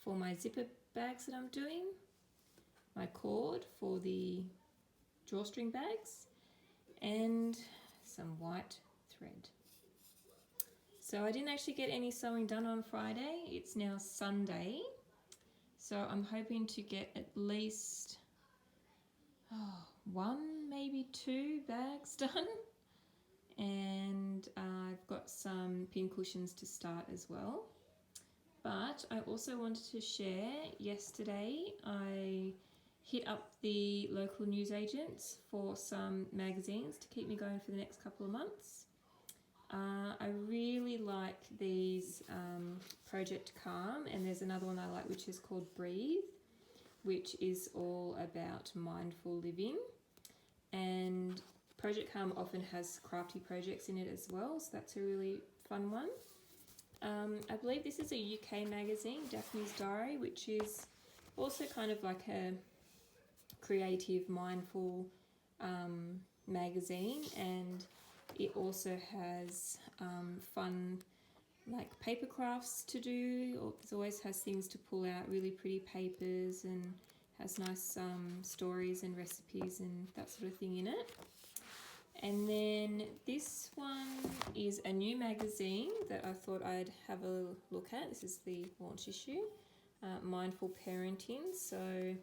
for my zipper bags that I'm doing, my cord for the drawstring bags, and some white thread. So I didn't actually get any sewing done on Friday. It's now Sunday. So I'm hoping to get at least one, maybe 2 bags done. And I've got some pin cushions to start as well. But I also wanted to share, yesterday I hit up the local newsagents for some magazines to keep me going for the next couple of months. I really like these Project Calm, and there's another one I like which is called Breathe, which is all about mindful living. And Project Calm often has crafty projects in it as well, so that's a really fun one. I believe this is a UK magazine, Daphne's Diary, which is also kind of like a creative, mindful magazine, and it also has fun like paper crafts to do. It always has things to pull out, really pretty papers, and has nice stories and recipes and that sort of thing in it. And then this one is a new magazine that I thought I'd have a look at. This is the launch issue, Mindful Parenting. So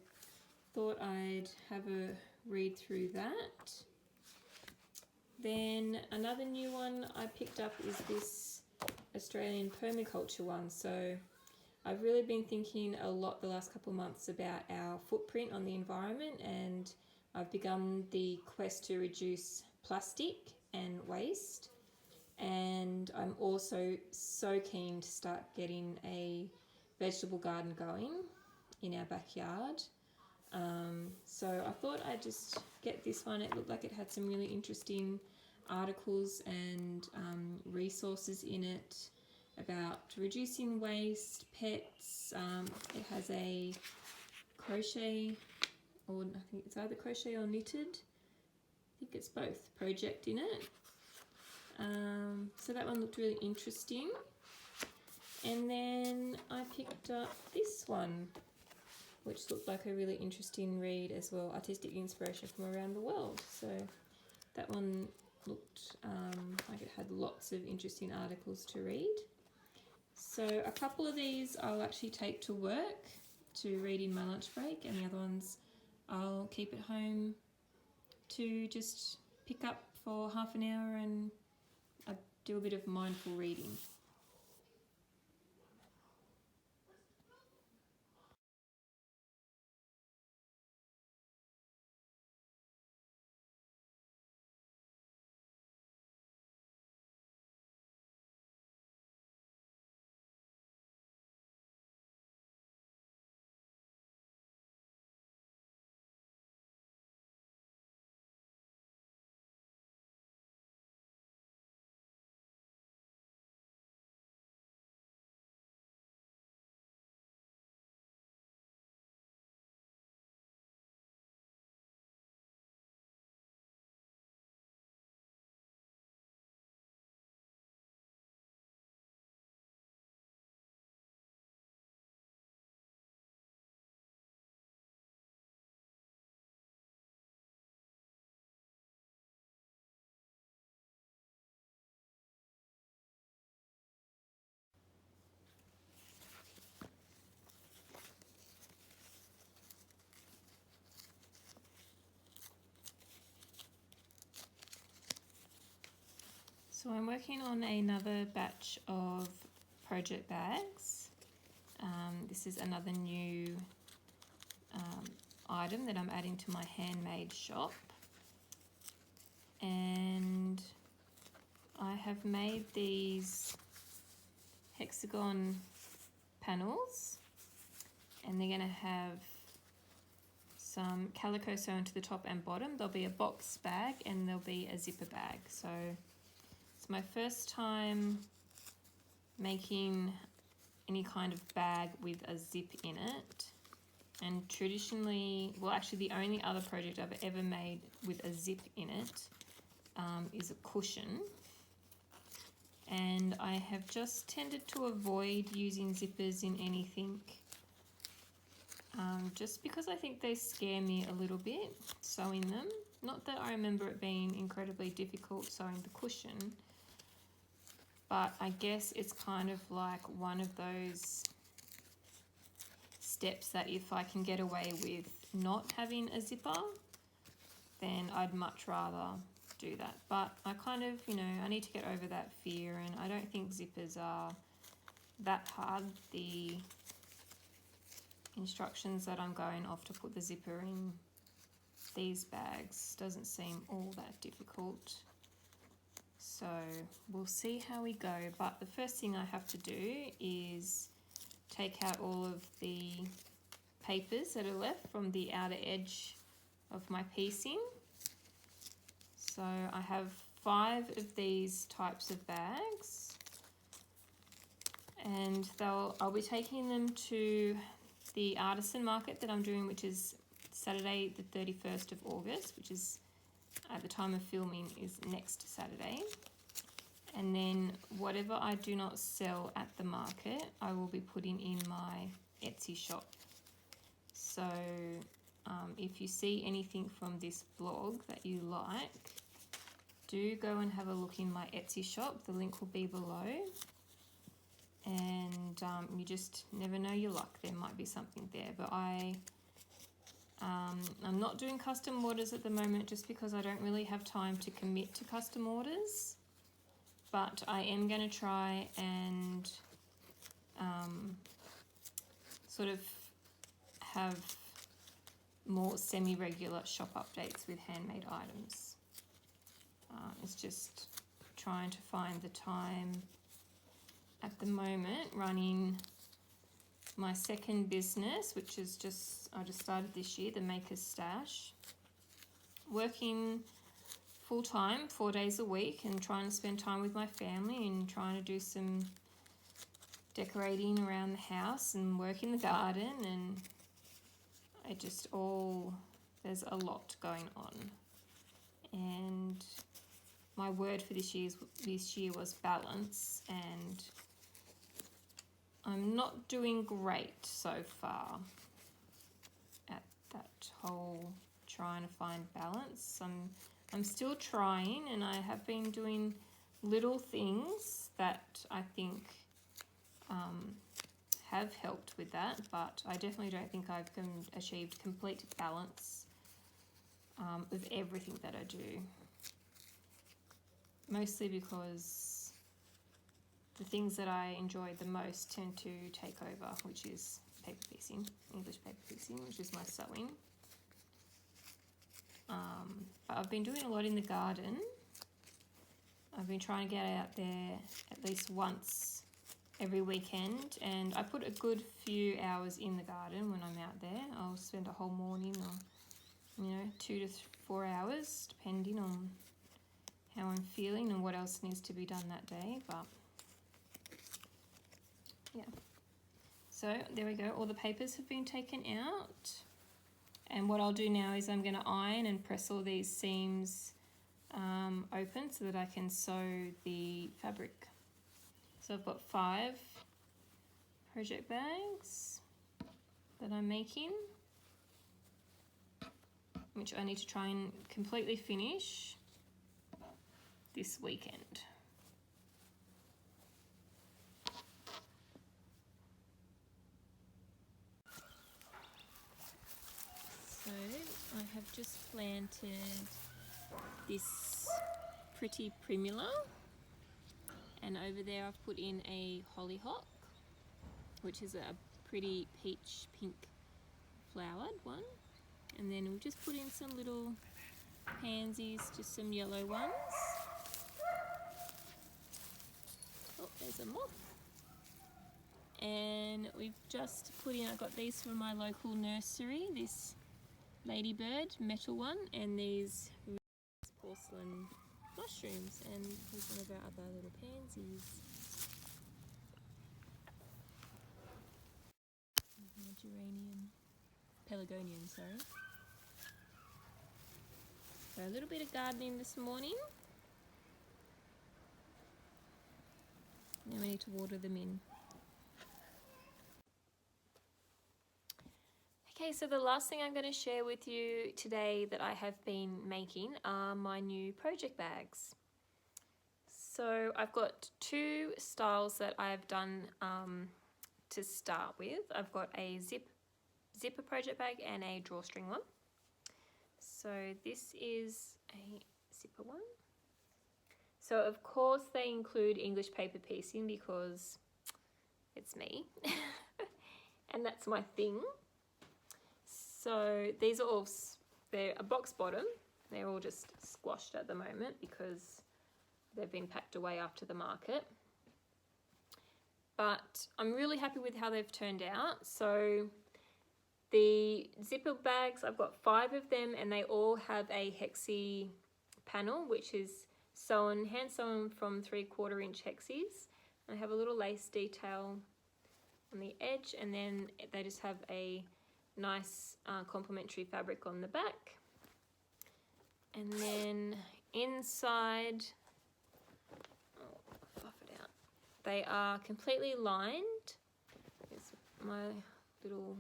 thought I'd have a read through that. Then another new one I picked up is this Australian Permaculture one. So I've really been thinking a lot the last couple of months about our footprint on the environment, and I've begun the quest to reduce plastic and waste. And I'm also so keen to start getting a vegetable garden going in our backyard. So I thought I'd just get this one. It looked like it had some really interesting articles and resources in it about reducing waste, pets. It has a crochet, or I think it's either crochet or knitted, I think it's both, project in it. So that one looked really interesting. And then I picked up this one, which looked like a really interesting read as well, artistic inspiration from around the world. So that one looked like it had lots of interesting articles to read. So a couple of these I'll actually take to work to read in my lunch break, and the other ones I'll keep at home to just pick up for half an hour and do a bit of mindful reading. So I'm working on another batch of project bags. This is another new item that I'm adding to my handmade shop. And I have made these Hexagon panels, and they're going to have some calico sewn to the top and bottom. There'll be a box bag and there'll be a zipper bag. So it's my first time making any kind of bag with a zip in it. And traditionally, well, actually the only other project I've ever made with a zip in it is a cushion. And I have just tended to avoid using zippers in anything, just because I think they scare me a little bit sewing them. Not that I remember it being incredibly difficult sewing the cushion, but I guess it's kind of like one of those steps that if I can get away with not having a zipper, then I'd much rather do that. But I kind of, I need to get over that fear, and I don't think zippers are that hard. The instructions that I'm going off to put the zipper in these bags doesn't seem all that difficult. So we'll see how we go. But the first thing I have to do is take out all of the papers that are left from the outer edge of my piecing. So I have 5 of these types of bags, and I'll be taking them to the Artisan Market that I'm doing, which is Saturday the 31st of August, which is, at the time of filming, is next Saturday. And then whatever I do not sell at the market, I will be putting in my Etsy shop. So if you see anything from this blog that you like, do go and have a look in my Etsy shop. The link will be below. And you just never know your luck. There might be something there. But I'm not doing custom orders at the moment just because I don't really have time to commit to custom orders. But I am going to try and sort of have more semi-regular shop updates with handmade items. It's just trying to find the time at the moment, running my second business, which is I just started this year, the Maker's Stash, working full-time 4 days a week and trying to spend time with my family and trying to do some decorating around the house and work in the garden, and there's a lot going on. And my word for this year was balance, and I'm not doing great so far at that whole trying to find balance. I'm still trying, and I have been doing little things that I think have helped with that, but I definitely don't think I've achieved complete balance with everything that I do. Mostly because the things that I enjoy the most tend to take over, which is paper piecing, English paper piecing, which is my sewing. But I've been doing a lot in the garden. I've been trying to get out there at least once every weekend, and I put a good few hours in the garden when I'm out there. I'll spend a whole morning or 2 to 4 hours depending on how I'm feeling and what else needs to be done that day. But yeah, so there we go, all the papers have been taken out, and what I'll do now is I'm going to iron and press all these seams open so that I can sew the fabric. So I've got 5 project bags that I'm making, which I need to try and completely finish this weekend. So I have just planted this pretty primula, and over there I've put in a hollyhock, which is a pretty peach pink flowered one, and then we'll just put in some little pansies, just some yellow ones. Oh, there's a moth. And we've just put in, I got these from my local nursery, this ladybird metal one, and these porcelain mushrooms, and here's one of our other little pansies. Geranium, pelargonium, sorry. So a little bit of gardening this morning. Now we need to water them in. Okay, so the last thing I'm going to share with you today that I have been making are my new project bags. So I've got 2 styles that I've done to start with. I've got a zipper project bag and a drawstring one. So this is a zipper one. So of course they include English paper piecing because it's me and that's my thing. So these are all, they're a box bottom. They're all just squashed at the moment because they've been packed away after the market. But I'm really happy with how they've turned out. So the zipper bags, I've got 5 of them, and they all have a Hexie panel, which is hand sewn from 3/4 inch Hexies. I have a little lace detail on the edge, and then they just have a nice complementary fabric on the back. And then inside, fluff it out, they are completely lined. Here's my little,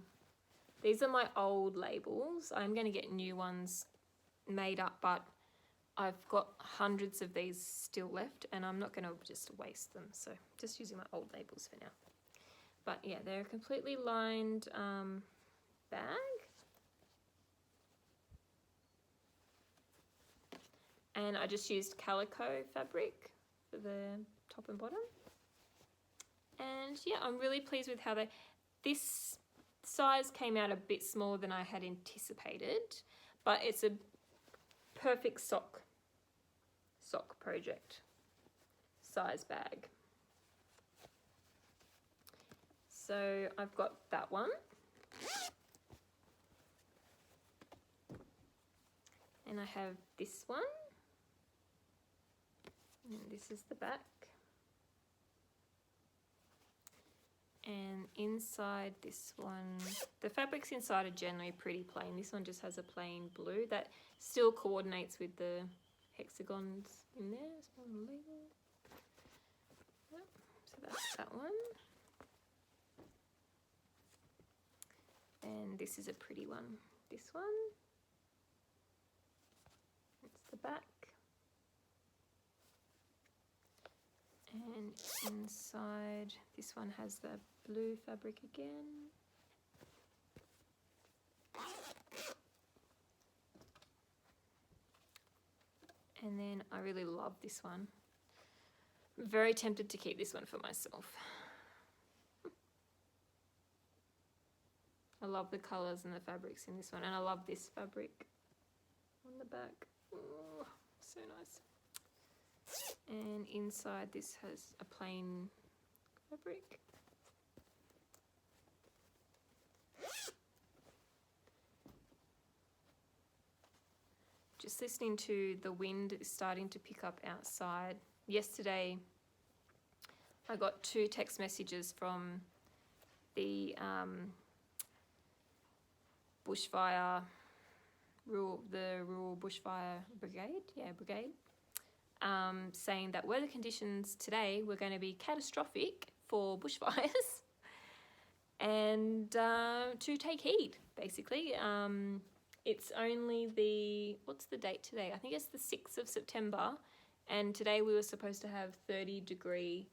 these are my old labels. I'm going to get new ones made up, but I've got hundreds of these still left and I'm not going to just waste them, so just using my old labels for now. But yeah, they're a completely lined bag. And I just used calico fabric for the top and bottom. And yeah, I'm really pleased with how this size came out a bit smaller than I had anticipated, but it's a perfect sock project size bag. So I've got that one. And I have this one. And this is the back. And inside this one, the fabrics inside are generally pretty plain. This one just has a plain blue that still coordinates with the hexagons in there. Small label. Yep. So that's that one. And this is a pretty one. This one. It's the back. And inside, this one has the blue fabric again. And then I really love this one. I'm very tempted to keep this one for myself. I love the colours and the fabrics in this one, and I love this fabric on the back. Oh, so nice. And inside this has a plain fabric. Just listening to the wind is starting to pick up outside. Yesterday I got 2 text messages from the bushfire, the rural bushfire brigade, saying that weather conditions today were going to be catastrophic for bushfires and to take heed, basically. It's only what's the date today? I think it's the 6th of September, and today we were supposed to have 30-degree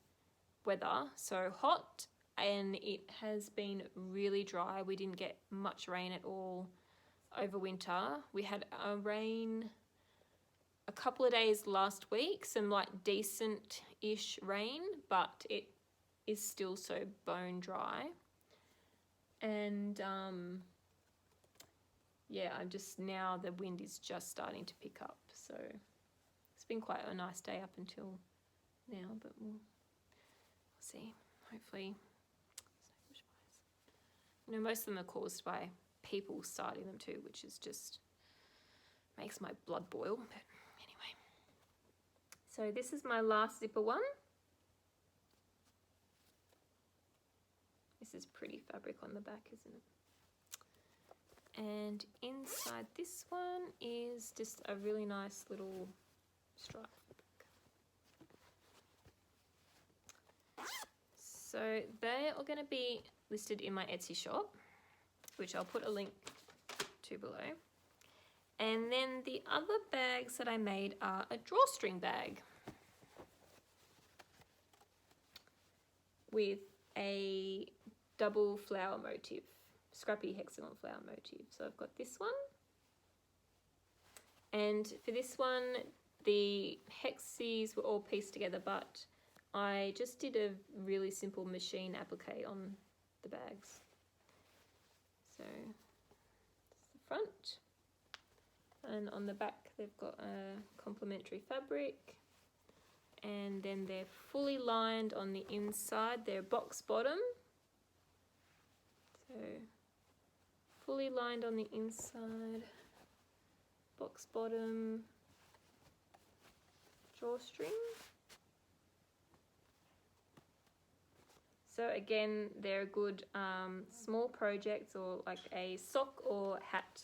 weather, so hot, and it has been really dry. We didn't get much rain at all over winter. We had a rain a couple of days last week, some like decent-ish rain, but it is still so bone dry. And yeah, I'm just, now the wind is just starting to pick up, so it's been quite a nice day up until now, but we'll see. Hopefully there's no bushfires. You know, most of them are caused by people starting them too, which is just makes my blood boil. But anyway, so this is my last zipper one. This is pretty fabric on the back, isn't it? And inside this one is just a really nice little stripe fabric. So they are going to be listed in my Etsy shop, which I'll put a link to below. And then the other bags that I made are a drawstring bag with a double flower motif, scrappy hexagon flower motif. So I've got this one, and for this one the hexies were all pieced together, but I just did a really simple machine applique on the bags. So that's the front, and on the back they've got a complementary fabric, and then they're fully lined on the inside. They're box bottom, so fully lined on the inside, box bottom, drawstring. So again, they're good small projects, or like a sock or hat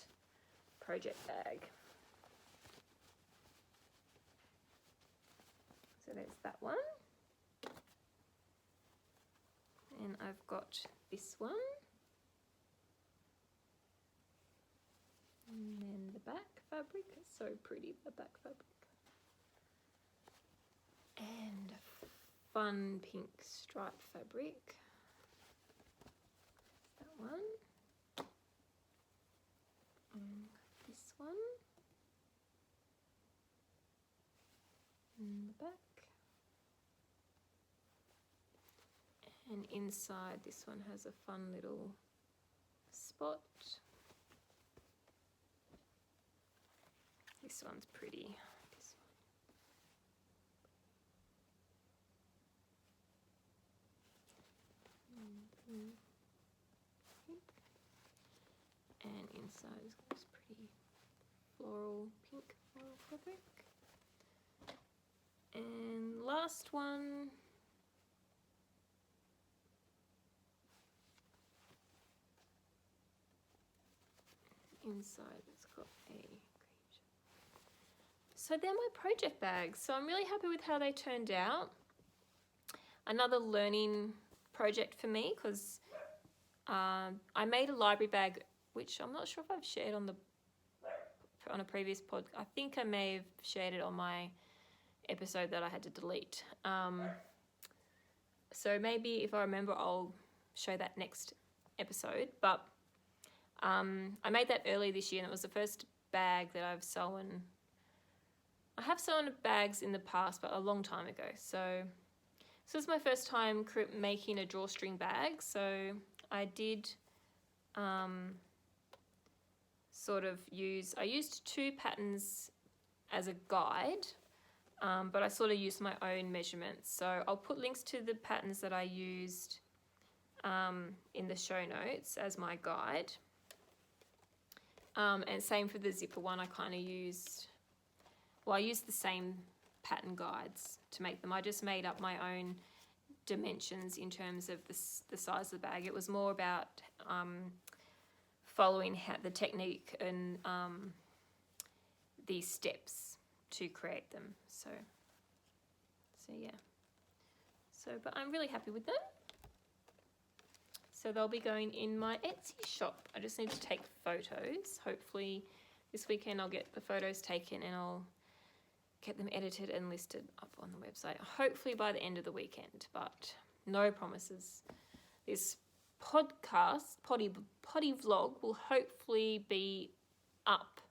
project bag. So there's that one. And I've got this one. And then the back fabric, it's so pretty, the back fabric. And fun pink stripe fabric. That one. And this one. And the back. And inside this one has a fun little spot. This one's pretty. This one. Pink. And inside is this pretty floral pink floral fabric. And last one. Inside it's got a green. so they're my project bags. So I'm really happy with how they turned out. Another learning project for me, because I made a library bag, which I'm not sure if I've shared on a previous pod. I think I may have shared it on my episode that I had to delete. So maybe if I remember, I'll show that next episode. But I made that early this year, and it was the first bag that I've sewn. I have sewn bags in the past, but a long time ago. So this is my first time making a drawstring bag. So I did I used 2 patterns as a guide, but I sort of used my own measurements. So I'll put links to the patterns that I used in the show notes as my guide. And same for the zipper one, I used the same pattern guides to make them. I just made up my own dimensions in terms of the size of the bag. It was more about following the technique and these steps to create them. So yeah. But I'm really happy with them. So they'll be going in my Etsy shop. I just need to take photos. Hopefully this weekend I'll get the photos taken and I'll get them edited and listed up on the website. Hopefully by the end of the weekend, but no promises. This podcast, Poddy vlog, will hopefully be up.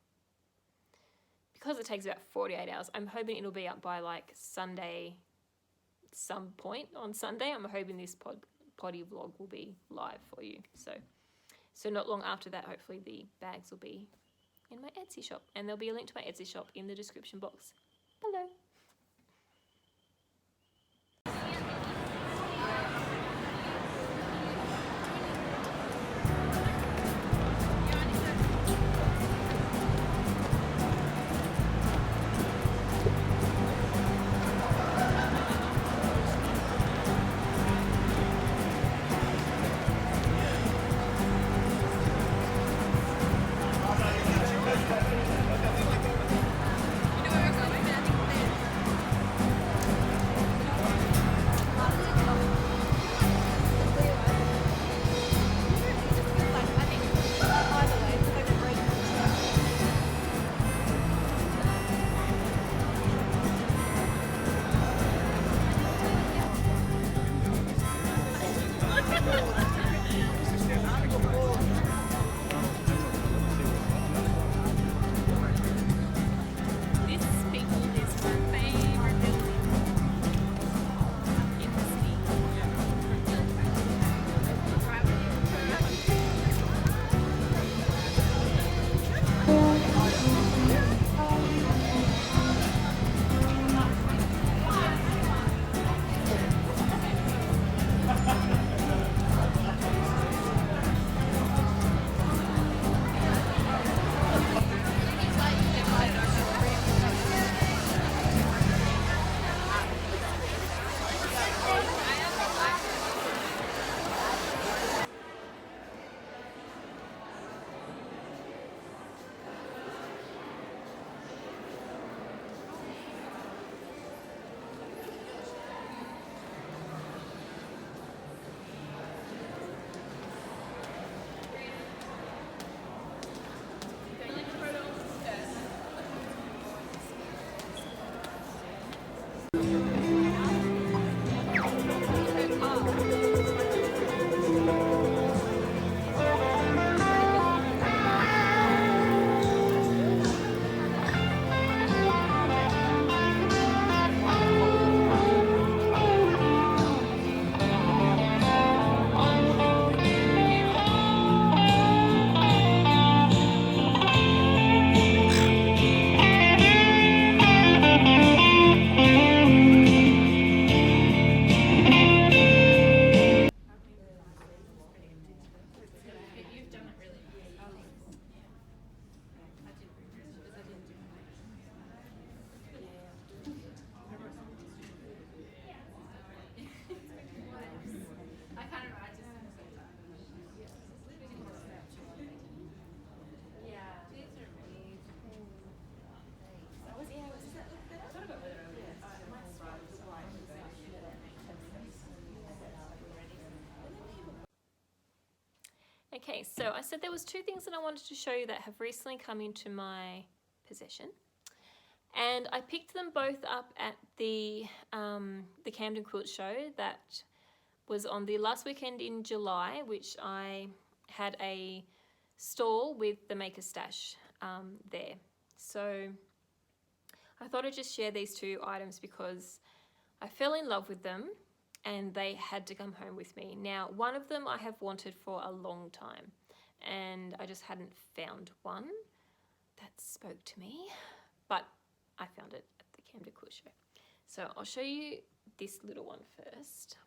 Because it takes about 48 hours, I'm hoping it'll be up by like Sunday, some point on Sunday. I'm hoping this Poddy vlog will be live for you. So not long after that, hopefully the bags will be in my Etsy shop, and there'll be a link to my Etsy shop in the description box below. Okay, so I said there was two things that I wanted to show you that have recently come into my possession. And I picked them both up at the Camden Quilt Show that was on the last weekend in July, which I had a stall with the Maker Stash there. So I thought I'd just share these two items because I fell in love with them and they had to come home with me. Now, one of them I have wanted for a long time and I just hadn't found one that spoke to me, but I found it at the Camden Quilt Show. So I'll show you this little one first.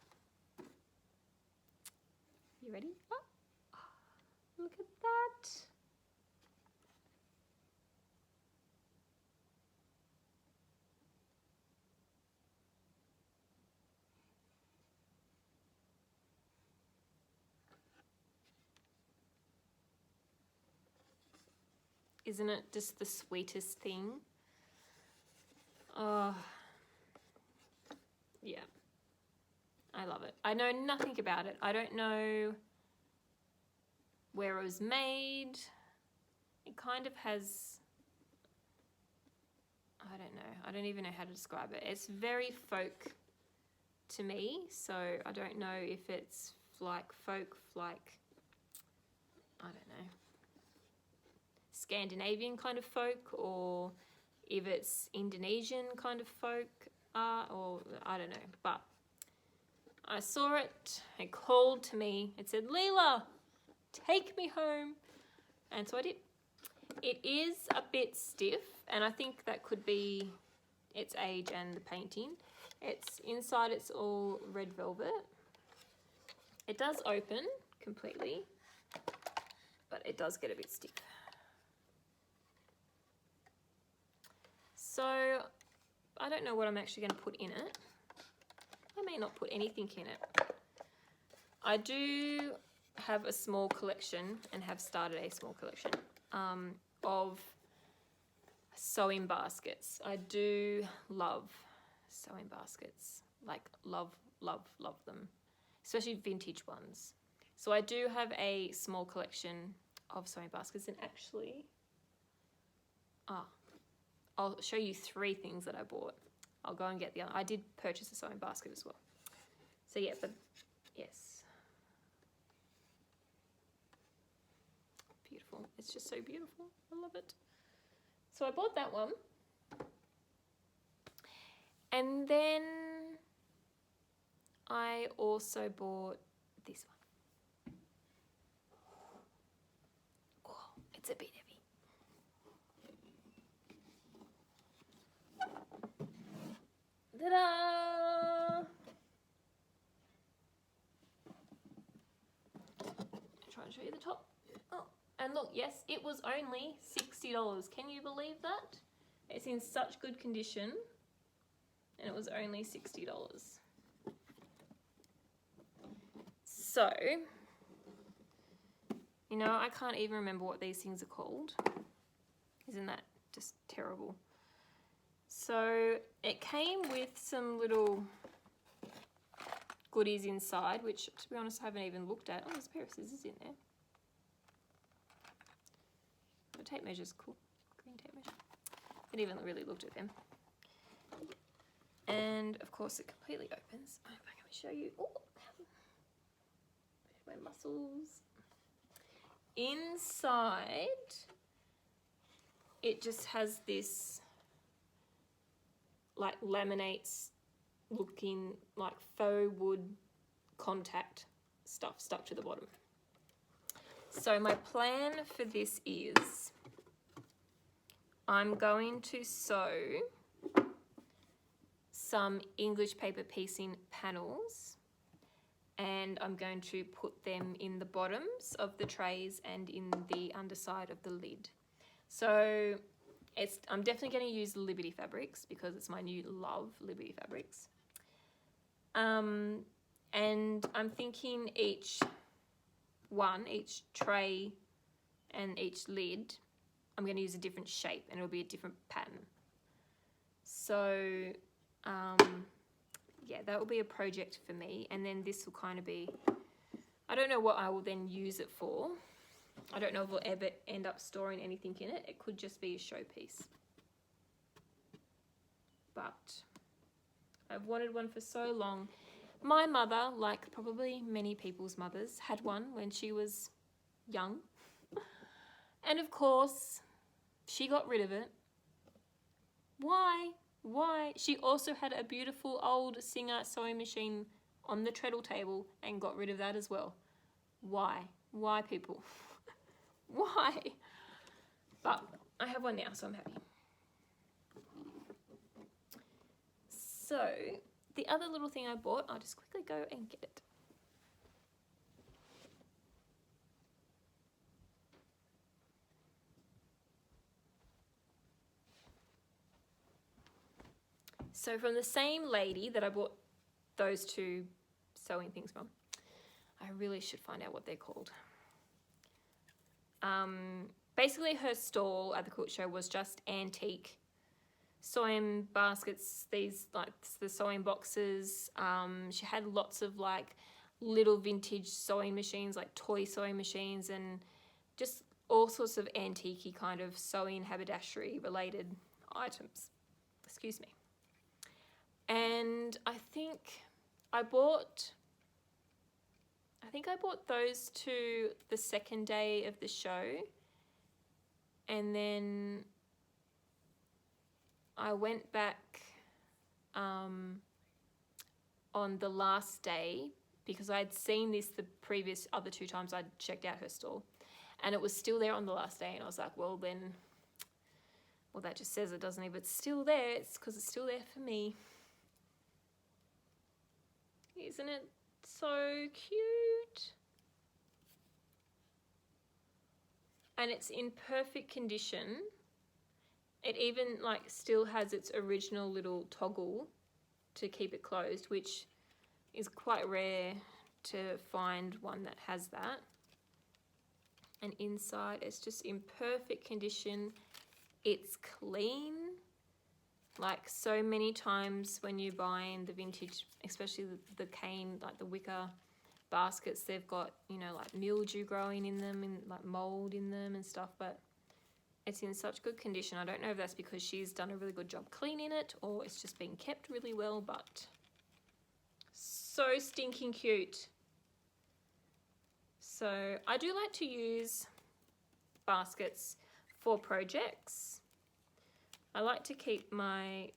You ready? Oh, look at that. Isn't it just the sweetest thing? Oh, yeah. I love it. I know nothing about it. I don't know where it was made. It kind of has, I don't know. I don't even know how to describe it. It's very folk to me, so I don't know if it's like folk, like, I don't know, Scandinavian kind of folk, or if it's Indonesian kind of folk art, or I don't know. But I saw it, it called to me, it said, Leela, take me home. And so I did. It is a bit stiff, and I think that could be its age and the painting. It's inside, it's all red velvet. It does open completely, but it does get a bit stiff. So I don't know what I'm actually going to put in it. I may not put anything in it. I do have a small collection and have started a small collection of sewing baskets. I do love sewing baskets, like love them, especially vintage ones. So I do have a small collection of sewing baskets, and actually, I'll show you 3 things that I bought. I'll go and get the other. I did purchase a sewing basket as well. So yeah, but yes. Beautiful. It's just so beautiful. I love it. So I bought that one. And then I also bought this one. Oh, it's a bit heavy. Ta-da! Try and show you the top. Oh, and look, yes, it was only $60. Can you believe that? It's in such good condition, and it was only $60. So, you know, I can't even remember what these things are called. Isn't that just terrible? So it came with some little goodies inside, which, to be honest, I haven't even looked at. Oh, there's a pair of scissors in there. The tape measure's cool. Green tape measure. I haven't even really looked at them. And, of course, it completely opens. I'm going to show you. Oh, my muscles. Inside, it just has this like laminates looking like faux wood contact stuff stuck to the bottom. So my plan for this is I'm going to sew some English paper piecing panels, and I'm going to put them in the bottoms of the trays and in the underside of the lid. So I'm definitely going to use Liberty fabrics because it's my new love, Liberty fabrics. And I'm thinking each tray and each lid, I'm going to use a different shape and it'll be a different pattern. So, yeah, that will be a project for me. And then this will kind of be, I don't know what I will then use it for. I don't know if we'll ever end up storing anything in it. It could just be a showpiece. But I've wanted one for so long. My mother, like probably many people's mothers, had one when she was young. And of course, she got rid of it. Why? Why? She also had a beautiful old Singer sewing machine on the treadle table and got rid of that as well. Why? Why, people? Why? But I have one now, so I'm happy. So, the other little thing I bought, I'll just quickly go and get it. So from the same lady that I bought those two sewing things from, I really should find out what they're called. Basically her stall at the quilt show was just antique sewing baskets, these like the sewing boxes. She had lots of like little vintage sewing machines, like toy sewing machines, and just all sorts of antique-y kind of sewing haberdashery related items. Excuse me. And I think I bought those two the second day of the show, and then I went back on the last day because I'd seen this the previous other two times I'd checked out her stall, and it was still there on the last day, and I was like, well that just says it, doesn't it? But it's still there. It's because it's still there for me. Isn't it so cute? And it's in perfect condition. It even like still has its original little toggle to keep it closed, which is quite rare to find one that has that. And inside it's just in perfect condition. It's clean. Like so many times when you're buying the vintage, especially the cane, like the wicker baskets, they've got, you know, like mildew growing in them and like mold in them and stuff, but it's in such good condition. I don't know if that's because she's done a really good job cleaning it or it's just been kept really well, but so stinking cute. So I do like to use baskets for projects. I like to keep my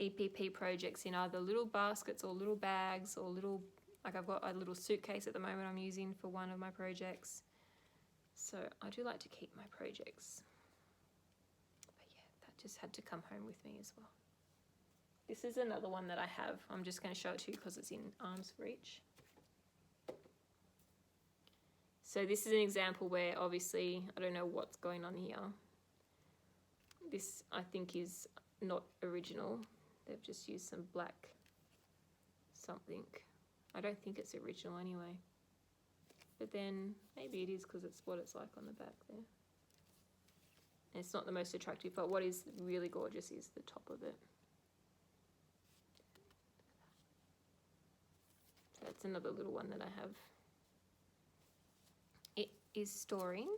EPP projects in either little baskets or little bags or little, like I've got a little suitcase at the moment I'm using for one of my projects. So I do like to keep my projects. But yeah, that just had to come home with me as well. This is another one that I have. I'm just going to show it to you because it's in arm's reach. So this is an example where obviously I don't know what's going on here. This I think is not original. They've just used some black something. I don't think it's original anyway. But then maybe it is because it's what it's like on the back there. And it's not the most attractive, but what is really gorgeous is the top of it. So that's another little one that I have. It is storing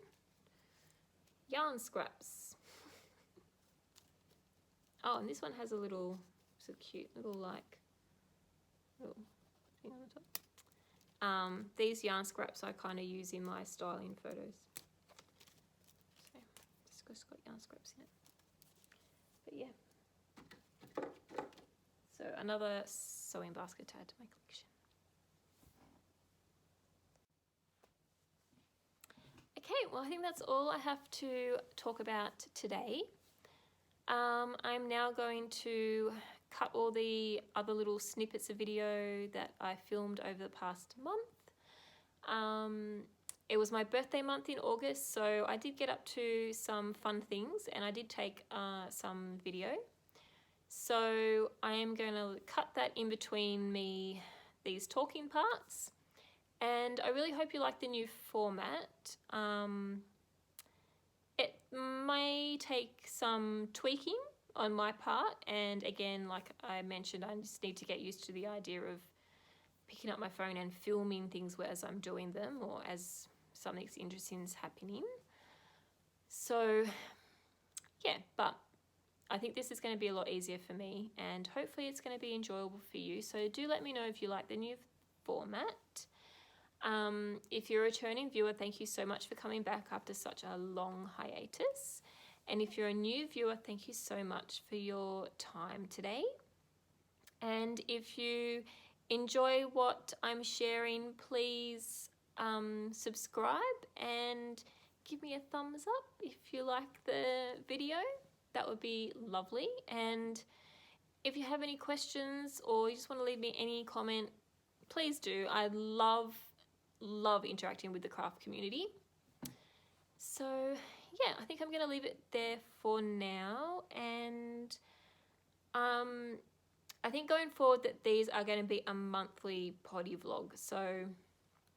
yarn scraps. Oh, and this one has a little, so cute, little like, little thing on the top. These yarn scraps I kind of use in my styling photos. So, just got yarn scraps in it. But yeah. So another sewing basket to add to my collection. Okay, well I think that's all I have to talk about today. I'm now going to cut all the other little snippets of video that I filmed over the past month. It was my birthday month in August, so I did get up to some fun things and I did take some video. So I am going to cut that in between these talking parts, and I really hope you like the new format. It may take some tweaking on my part, and again, like I mentioned, I just need to get used to the idea of picking up my phone and filming things as I'm doing them or as something interesting is happening. So yeah, but I think this is going to be a lot easier for me, and hopefully it's going to be enjoyable for you. So do let me know if you like the new format. If you're a returning viewer, thank you so much for coming back after such a long hiatus. And if you're a new viewer, thank you so much for your time today. And if you enjoy what I'm sharing, please subscribe and give me a thumbs up if you like the video. That would be lovely. And if you have any questions or you just want to leave me any comment, please do. I love interacting with the craft community. So yeah, I think I'm going to leave it there for now. And I think going forward that these are going to be a monthly Poddy vlog. So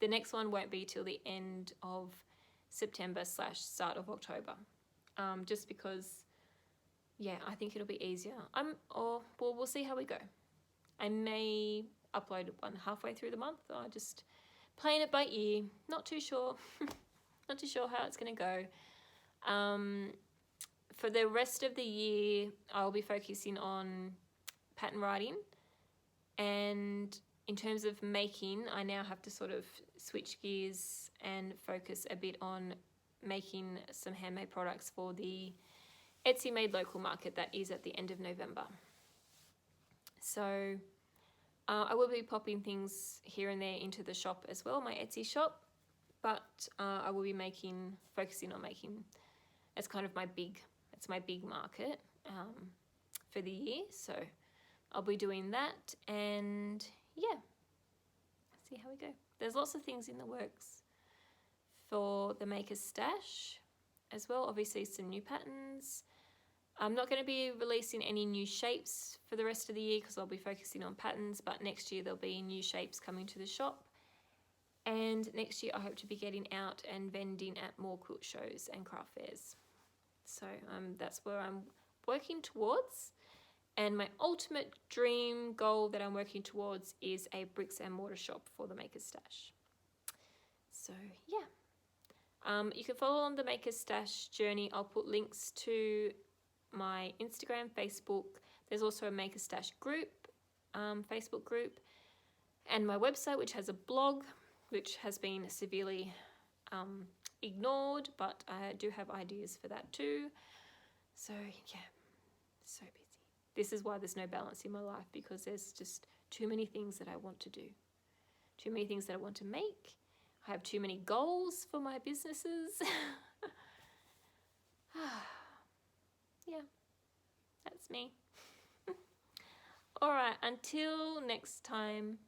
the next one won't be till the end of September / start of October. Just because, yeah, I think it'll be easier. Well, we'll see how we go. I may upload one halfway through the month. I just playing it by ear. Not too sure. Not too sure how it's going to go. For the rest of the year, I'll be focusing on pattern writing. And in terms of making, I now have to sort of switch gears and focus a bit on making some handmade products for the Etsy Made Local market that is at the end of November. So I will be popping things here and there into the shop as well, my Etsy shop, but I will be focusing on making, it's kind of my big market for the year. So I'll be doing that, and yeah, see how we go. There's lots of things in the works for the Maker's Stash as well. Obviously some new patterns. I'm not going to be releasing any new shapes for the rest of the year because I'll be focusing on patterns, but next year there'll be new shapes coming to the shop. And next year I hope to be getting out and vending at more quilt shows and craft fairs. So that's where I'm working towards. And my ultimate dream goal that I'm working towards is a bricks and mortar shop for the Maker's Stash. So yeah, you can follow on the Maker's Stash journey. I'll put links to my Instagram, Facebook. There's also a Maker's Stash group, Facebook group, and my website, which has a blog, which has been severely ignored, but I do have ideas for that too. So yeah, so busy. This is why there's no balance in my life, because there's just too many things that I want to do, too many things that I want to make. I have too many goals for my businesses. Yeah, that's me. All right, until next time.